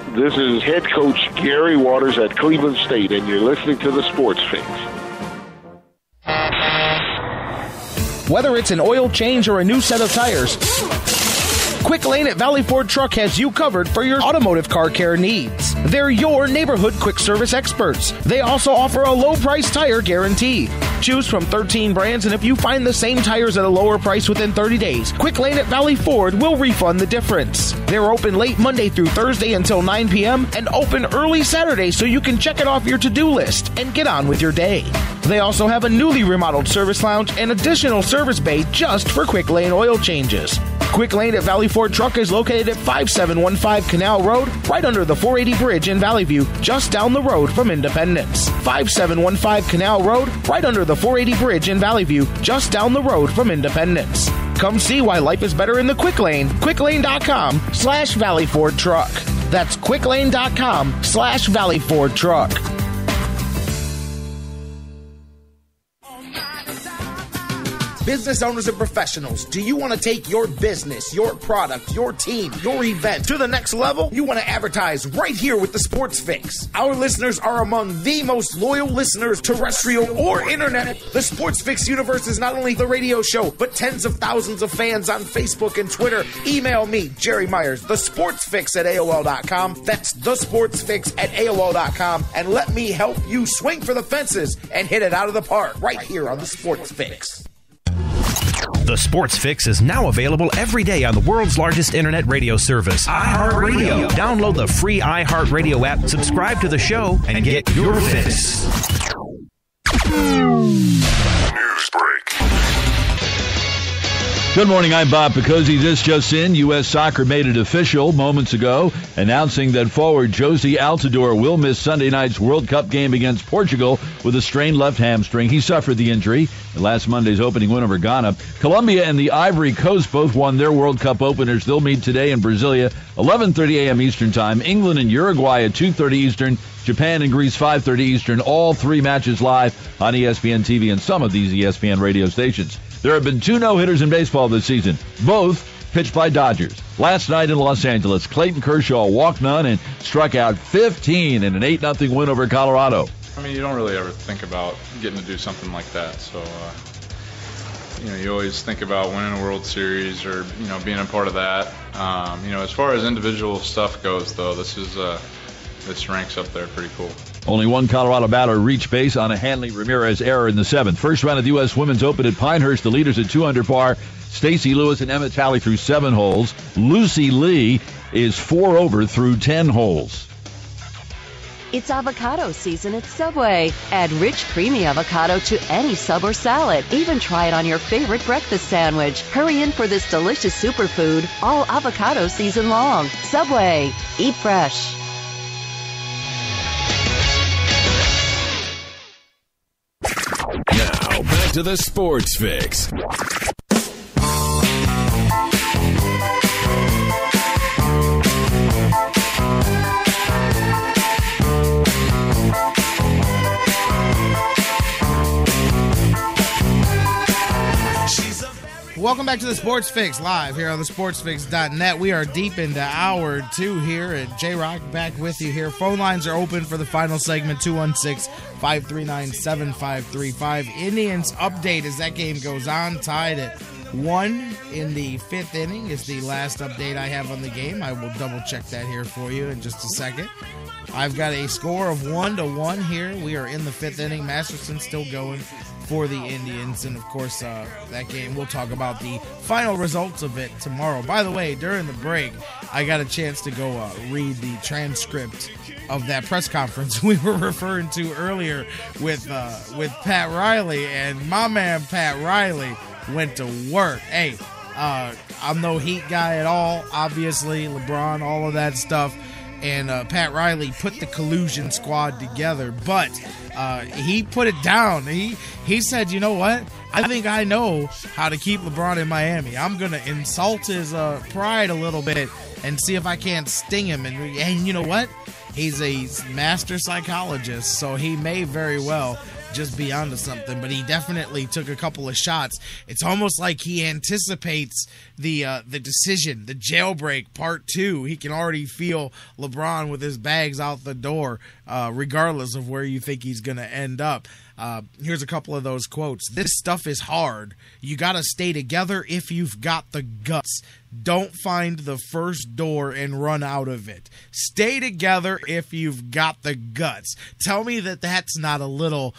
This is head coach Gary Waters at Cleveland State, and you're listening to the Sports Fix. Whether it's an oil change or a new set of tires, Quick Lane at Valley Ford Truck has you covered for your automotive car care needs. They're your neighborhood quick service experts. They also offer a low price tire guarantee. Choose from 13 brands, and if you find the same tires at a lower price within 30 days, Quick Lane at Valley Ford will refund the difference. They're open late Monday through Thursday until 9 p.m. and open early Saturday so you can check it off your to-do list and get on with your day. They also have a newly remodeled service lounge and additional service bay just for Quick Lane oil changes. Quick Lane at Valley Ford Truck is located at 5715 Canal Road, right under the 480 Bridge in Valley View, just down the road from Independence. 5715 Canal Road, right under the 480 Bridge in Valley View, just down the road from Independence. Come see why life is better in the Quick Lane. QuickLane.com/Valley Ford Truck. That's QuickLane.com/Valley Ford Truck. Business owners and professionals, do you want to take your business, your product, your team, your event to the next level? You want to advertise right here with the Sports Fix. Our listeners are among the most loyal listeners, terrestrial or internet. The Sports Fix universe is not only the radio show, but tens of thousands of fans on Facebook and Twitter. Email me, Jerry Myers, thesportsfix@AOL.com. That's thesportsfix@AOL.com. And let me help you swing for the fences and hit it out of the park right here on the Sports Fix. The Sports Fix is now available every day on the world's largest internet radio service, iHeartRadio. Download the free iHeartRadio app, subscribe to the show, and get your fix. News break. Good morning, I'm Bob Picozzi. This just in, U.S. Soccer made it official moments ago, announcing that forward Josie Altidore will miss Sunday night's World Cup game against Portugal with a strained left hamstring. He suffered the injury in last Monday's opening win over Ghana. Colombia and the Ivory Coast both won their World Cup openers. They'll meet today in Brasilia, 11:30 a.m. Eastern Time. England and Uruguay at 2:30 Eastern. Japan and Greece, 5:30 Eastern. All three matches live on ESPN TV and some of these ESPN radio stations. There have been 2 no-hitters in baseball this season, both pitched by Dodgers. Last night in Los Angeles, Clayton Kershaw walked none and struck out 15 in an 8-0 win over Colorado. I mean, you don't really ever think about getting to do something like that. So, you always think about winning a World Series or, being a part of that. As far as individual stuff goes, though, this ranks up there pretty cool. Only one Colorado batter reached base on a Hanley Ramirez error in the 7th. First round of the U.S. Women's Open at Pinehurst. The leaders at 2 under par. Stacey Lewis and Emma Talley through 7 holes. Lucy Lee is 4 over through 10 holes. It's avocado season at Subway. Add rich, creamy avocado to any sub or salad. Even try it on your favorite breakfast sandwich. Hurry in for this delicious superfood all avocado season long. Subway. Eat fresh. Now, back to the Sports Fix. Welcome back to the Sports Fix, live here on the sportsfix.net. We are deep into hour 2 here at J-Rocc, back with you here. Phone lines are open for the final segment, 216-539-7535. Indians update as that game goes on, tied at 1 in the 5th inning is the last update I have on the game. I will double check that here for you in just a second. I've got a score of 1-1 here. We are in the 5th inning. Masterson still going for the Indians, and of course that game, we'll talk about the final results of it tomorrow. By the way, during the break, I got a chance to go read the transcript of that press conference we were referring to earlier with Pat Riley, and my man Pat Riley went to work. Hey, I'm no Heat guy at all, obviously, LeBron, all of that stuff, and Pat Riley put the collusion squad together, but he put it down. He said, you know what? I think I know how to keep LeBron in Miami. I'm going to insult his pride a little bit and see if I can't sting him. And you know what? He's a master psychologist, so he may very well just be onto something, but he definitely took a couple of shots. It's almost like he anticipates the decision, the jailbreak part 2. He can already feel LeBron with his bags out the door, regardless of where you think he's going to end up. Here's a couple of those quotes. This stuff is hard. You got to stay together if you've got the guts. Don't find the first door and run out of it. Stay together if you've got the guts. Tell me that that's not a little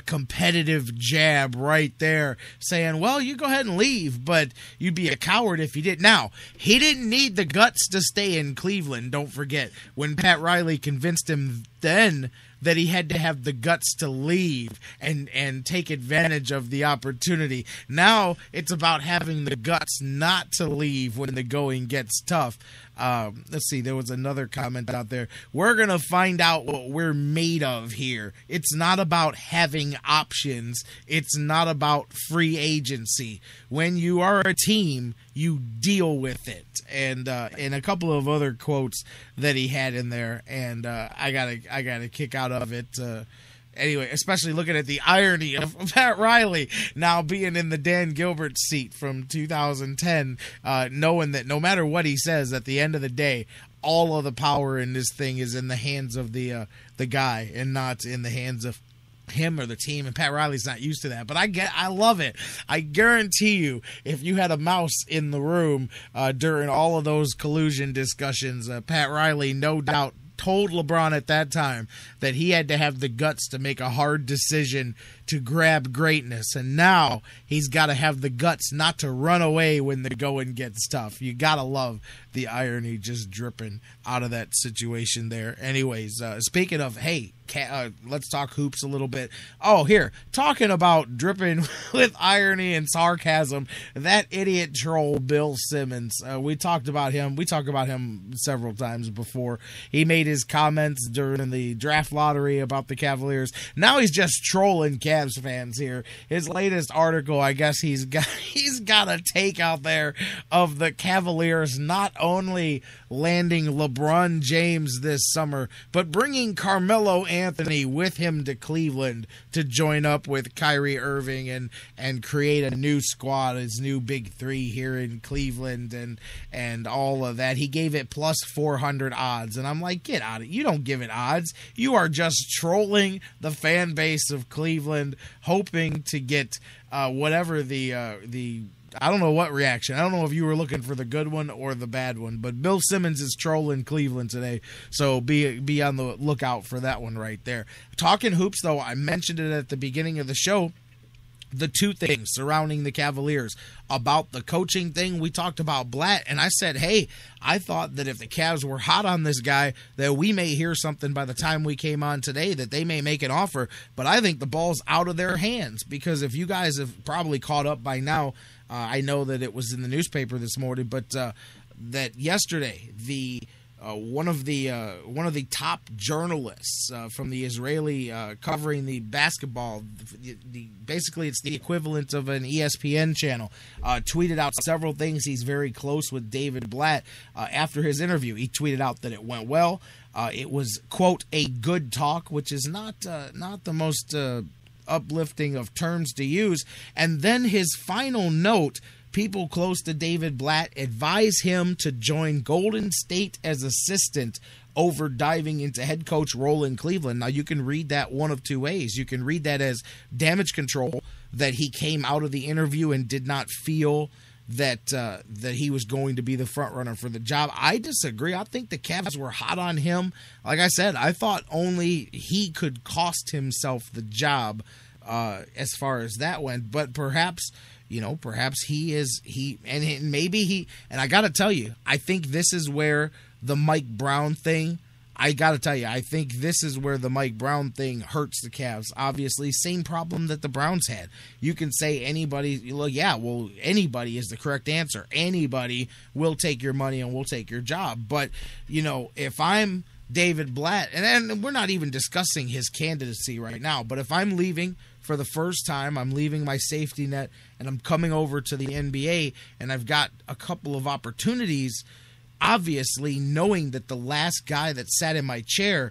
competitive jab right there, saying, well, you go ahead and leave, but you'd be a coward if you did. Now, he didn't need the guts to stay in Cleveland, don't forget, when Pat Riley convinced him then that he had to have the guts to leave and take advantage of the opportunity. Now it's about having the guts not to leave when the going gets tough. Let's see, there was another comment out there. We're going to find out what we're made of here. It's not about having options. It's not about free agency. When you are a team, you deal with it. And a couple of other quotes that he had in there, and I got a kick out of it. Anyway, especially looking at the irony of Pat Riley now being in the Dan Gilbert seat from 2010, knowing that no matter what he says, at the end of the day, all of the power in this thing is in the hands of the guy and not in the hands of him or the team, and Pat Riley's not used to that, but I love it. I guarantee you, if you had a mouse in the room during all of those collusion discussions, Pat Riley no doubt told LeBron at that time that he had to have the guts to make a hard decision to grab greatness, and now he's got to have the guts not to run away when the going gets tough. You gotta love the irony just dripping out of that situation there. Anyways, speaking of, hey, let's talk hoops a little bit. Oh, here, talking about dripping with irony and sarcasm, that idiot troll Bill Simmons. We talked about him. We talked about him several times before. He made his comments during the draft lottery about the Cavaliers. Now he's just trolling Cavs fans here. His latest article, I guess he's got a take out there of the Cavaliers not only landing LeBron James this summer, but bringing Carmelo Anthony with him to Cleveland to join up with Kyrie Irving and create a new squad, his new big three here in Cleveland and all of that. He gave it plus 400 odds, and I'm like, get out of it. You don't give it odds. You are just trolling the fan base of Cleveland, hoping to get whatever the I don't know what reaction. I don't know if you were looking for the good one or the bad one, but Bill Simmons is trolling Cleveland today, so be on the lookout for that one right there. Talking hoops, though, I mentioned it at the beginning of the show. The two things surrounding the Cavaliers. About the coaching thing, we talked about Blatt, and I said, hey, I thought that if the Cavs were hot on this guy, that we may hear something by the time we came on today, that they may make an offer, but I think the ball's out of their hands, because if you guys have probably caught up by now, I know that it was in the newspaper this morning, but that yesterday, one of the top journalists from the Israeli covering the basketball, basically it's the equivalent of an ESPN channel, tweeted out several things. He's very close with David Blatt. After his interview, he tweeted out that it went well. It was, quote, a good talk, which is not the most uplifting of terms to use. And then his final note, people close to David Blatt advise him to join Golden State as assistant over diving into head coach role in Cleveland. Now, you can read that one of two ways. You can read that as damage control, that he came out of the interview and did not feel that he was going to be the front runner for the job. I disagree. I think the Cavs were hot on him. Like I said, I thought only he could cost himself the job as far as that went. But perhaps he is, and maybe he, and I got to tell you, I think this is where the Mike Brown thing, I got to tell you, I think this is where the Mike Brown thing hurts the Cavs. Obviously, same problem that the Browns had. You can say anybody, anybody is the correct answer. Anybody will take your money and will take your job. But, if I'm David Blatt, and we're not even discussing his candidacy right now, but if I'm leaving for the first time, I'm leaving my safety net, and I'm coming over to the NBA, and I've got a couple of opportunities, obviously knowing that the last guy that sat in my chair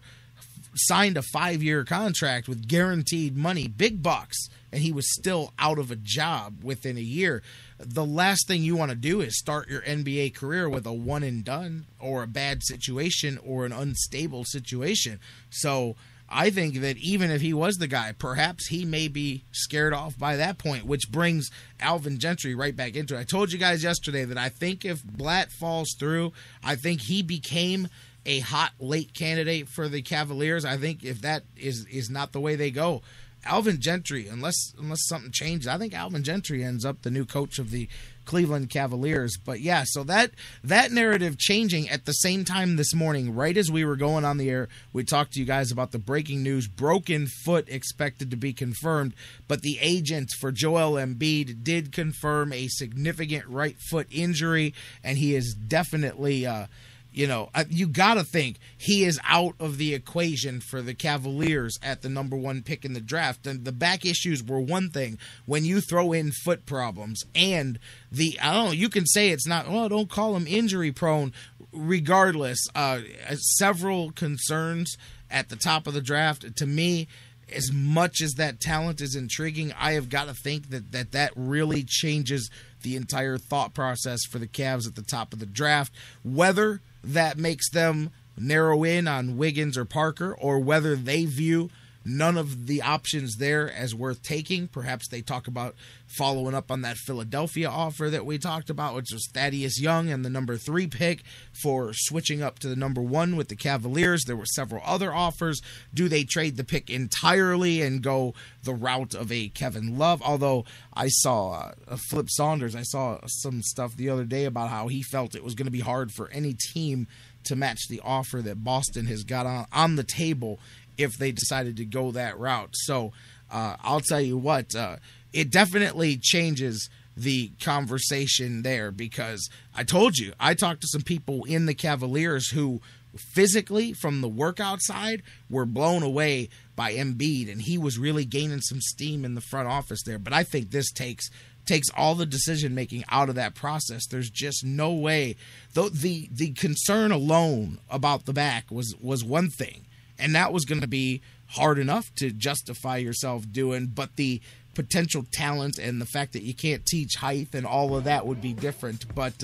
signed a 5-year contract with guaranteed money, big bucks, and he was still out of a job within a year. The last thing you want to do is start your NBA career with a one and done or a bad situation or an unstable situation. So I think that even if he was the guy, perhaps he may be scared off by that point, which brings Alvin Gentry right back into it. I told you guys yesterday that I think if Blatt falls through, I think he became a hot late candidate for the Cavaliers. I think if that is not the way they go, Alvin Gentry, unless something changes, I think Alvin Gentry ends up the new coach of the Cleveland Cavaliers. But yeah, so that narrative changing at the same time this morning, right as we were going on the air, we talked to you guys about the breaking news, broken foot expected to be confirmed, but the agent for Joel Embiid did confirm a significant right foot injury, and he is definitely you got to think he is out of the equation for the Cavaliers at the number 1 pick in the draft. And the back issues were one thing. When you throw in foot problems and you can say it's not, don't call him injury prone. Regardless, several concerns at the top of the draft. To me, as much as that talent is intriguing, I have got to think that really changes the entire thought process for the Cavs at the top of the draft. Whether that makes them narrow in on Wiggins or Parker, or whether they view none of the options there as worth taking. Perhaps they talk about following up on that Philadelphia offer that we talked about, which was Thaddeus Young and the number 3 pick for switching up to the number 1 with the Cavaliers. There were several other offers. Do they trade the pick entirely and go the route of a Kevin Love? Although I saw Flip Saunders, I saw some stuff the other day about how he felt it was going to be hard for any team to match the offer that Boston has got on the table if they decided to go that route. So I'll tell you what, it definitely changes the conversation there, because I told you, I talked to some people in the Cavaliers who physically, from the workout side, were blown away by Embiid, and he was really gaining some steam in the front office there. But I think this takes all the decision-making out of that process. There's just no way. The concern alone about the back was one thing, and that was going to be hard enough to justify yourself doing, but the potential talent and the fact that you can't teach height and all of that would be different. But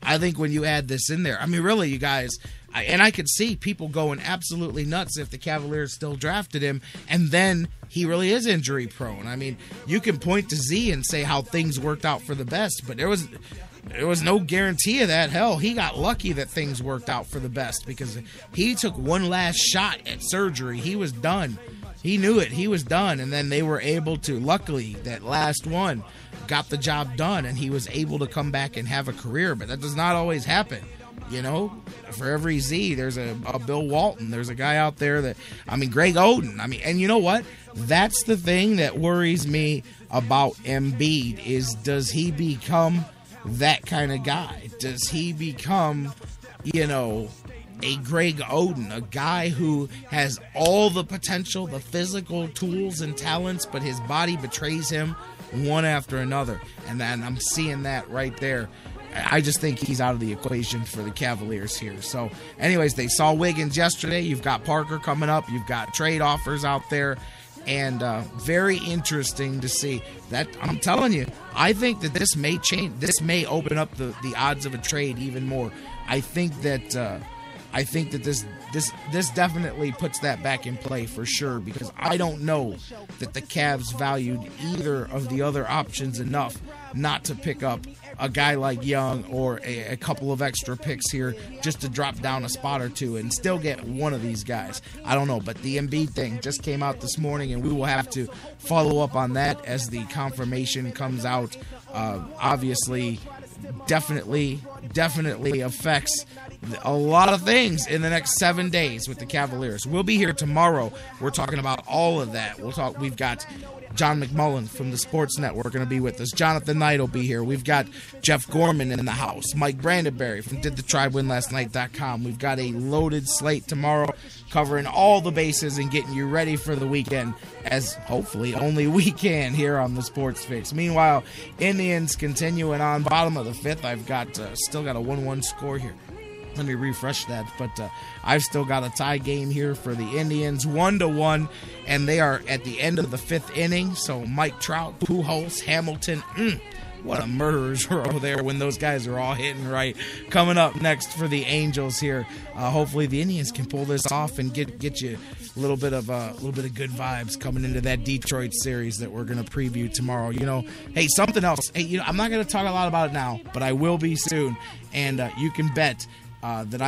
I think when you add this in there, I mean, really, you guys, I could see people going absolutely nuts if the Cavaliers still drafted him, and then he really is injury prone. I mean, you can point to Z and say how things worked out for the best, but there was no guarantee of that. Hell, he got lucky that things worked out for the best, because he took one last shot at surgery. He was done. He knew it. He was done. And then they were able to, luckily, that last one got the job done, and he was able to come back and have a career. But that does not always happen. For every Z, there's a Bill Walton. There's a guy out there Greg Oden. And you know what? That's the thing that worries me about Embiid is, does he become that kind of guy? Does he become, a Greg Oden, a guy who has all the potential, the physical tools and talents, but his body betrays him one after another? And I'm seeing that right there. I just think he's out of the equation for the Cavaliers here. So, anyways, they saw Wiggins yesterday. You've got Parker coming up. You've got trade offers out there. and very interesting to see that. I'm telling you, I think that this may change. This may open up the odds of a trade even more. I think that this definitely puts that back in play for sure, because I don't know that the Cavs valued either of the other options enough not to pick up a guy like Young or a couple of extra picks here just to drop down a spot or two and still get one of these guys. I don't know, but the Embiid thing just came out this morning, and we will have to follow up on that as the confirmation comes out. Obviously, definitely affects a lot of things in the next 7 days with the Cavaliers. We'll be here tomorrow. We're talking about all of that. We've got John McMullen from the Sports Network going to be with us. Jonathan Knight will be here. We've got Jeff Gorman in the house. Mike Brandenberry from DidTheTribeWinLastNight.com. We've got a loaded slate tomorrow covering all the bases and getting you ready for the weekend, as hopefully only we can here on the Sports Fix. Meanwhile, Indians continuing on, bottom of the fifth. I've got still got a 1-1 score here. Let me refresh that, but I've still got a tie game here for the Indians, 1-1, and they are at the end of the fifth inning. So Mike Trout, Pujols, Hamilton, what a murderer's row there when those guys are all hitting right. Coming up next for the Angels here, hopefully the Indians can pull this off and get you a little bit of good vibes coming into that Detroit series that we're going to preview tomorrow. Hey, something else. Hey, I'm not going to talk a lot about it now, but I will be soon, and you can bet that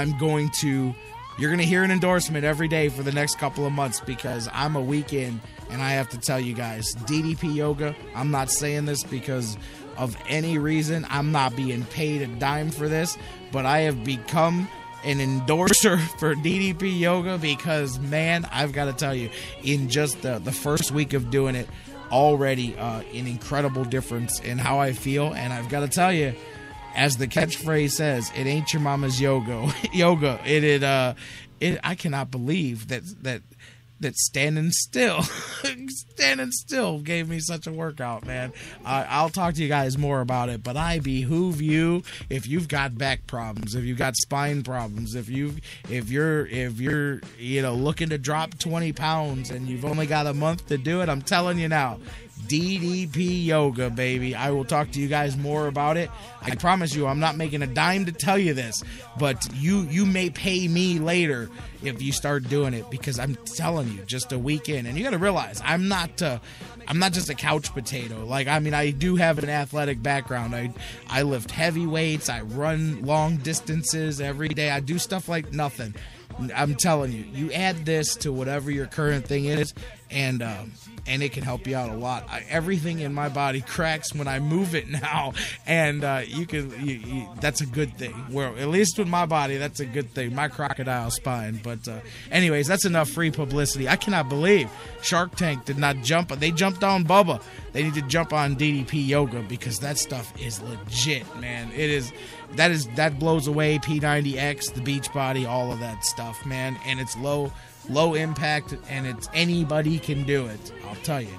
you're going to hear an endorsement every day for the next couple of months, because I'm a week in, and I have to tell you guys, DDP Yoga, I'm not saying this because of any reason. I'm not being paid a dime for this, but I have become an endorser for DDP Yoga because, man, I've got to tell you, in just the first week of doing it, already an incredible difference in how I feel, and I've got to tell you, as the catchphrase says, it ain't your mama's yoga. I cannot believe that standing still gave me such a workout, man. I'll talk to you guys more about it, but I behoove you, if you've got back problems, if you've got spine problems, if you're looking to drop 20 pounds and you've only got a month to do it, I'm telling you now, DDP Yoga, baby. I will talk to you guys more about it. I promise you, I'm not making a dime to tell you this, but you may pay me later if you start doing it, because I'm telling you, just a weekend. And you got to realize, I'm not just a couch potato. I do have an athletic background. I lift heavy weights. I run long distances every day. I do stuff like nothing. I'm telling you, you add this to whatever your current thing is, and it can help you out a lot. Everything in my body cracks when I move it now, and that's a good thing. Well, at least with my body, that's a good thing. My crocodile spine. But anyways, that's enough free publicity. I cannot believe Shark Tank did not jump. They jumped on Bubba. They need to jump on DDP Yoga, because that stuff is legit, man. It is. That blows away P90X, the Beachbody, all of that stuff, man. And it's low impact, and it's anybody can do it, I'll tell you.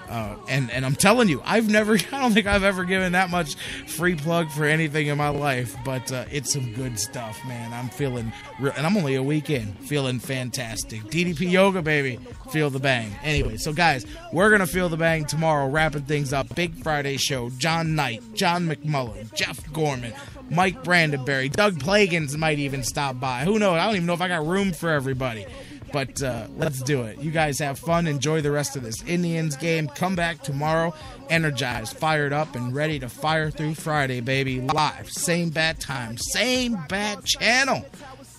And I'm telling you, I don't think I've ever given that much free plug for anything in my life, but it's some good stuff, man. I'm feeling real, and I'm only a week in, feeling fantastic. DDP Yoga, baby, feel the bang. Anyway, so guys, we're going to feel the bang tomorrow, wrapping things up. Big Friday show, John Knight, John McMullen, Jeff Gorman, Mike Brandenberry, Doug Plagans might even stop by. Who knows? I don't even know if I got room for everybody. But let's do it. You guys have fun. Enjoy the rest of this Indians game. Come back tomorrow energized, fired up, and ready to fire through Friday, baby. Live. Same bat time. Same bat channel.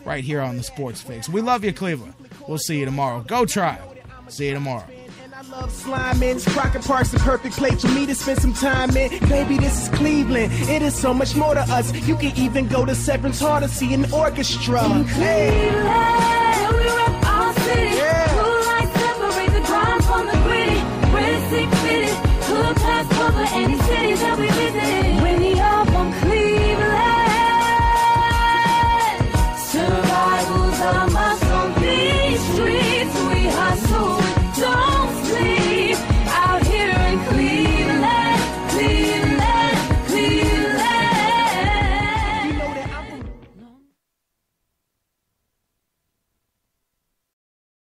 Right here on the Sports Fix. We love you, Cleveland. We'll see you tomorrow. Go Tribe. See you tomorrow. I love slime Crockett Park's the perfect place for me to spend some time in. Baby, this is Cleveland. It is so much more to us. You can even go to Severance Hall to see an orchestra. Hey.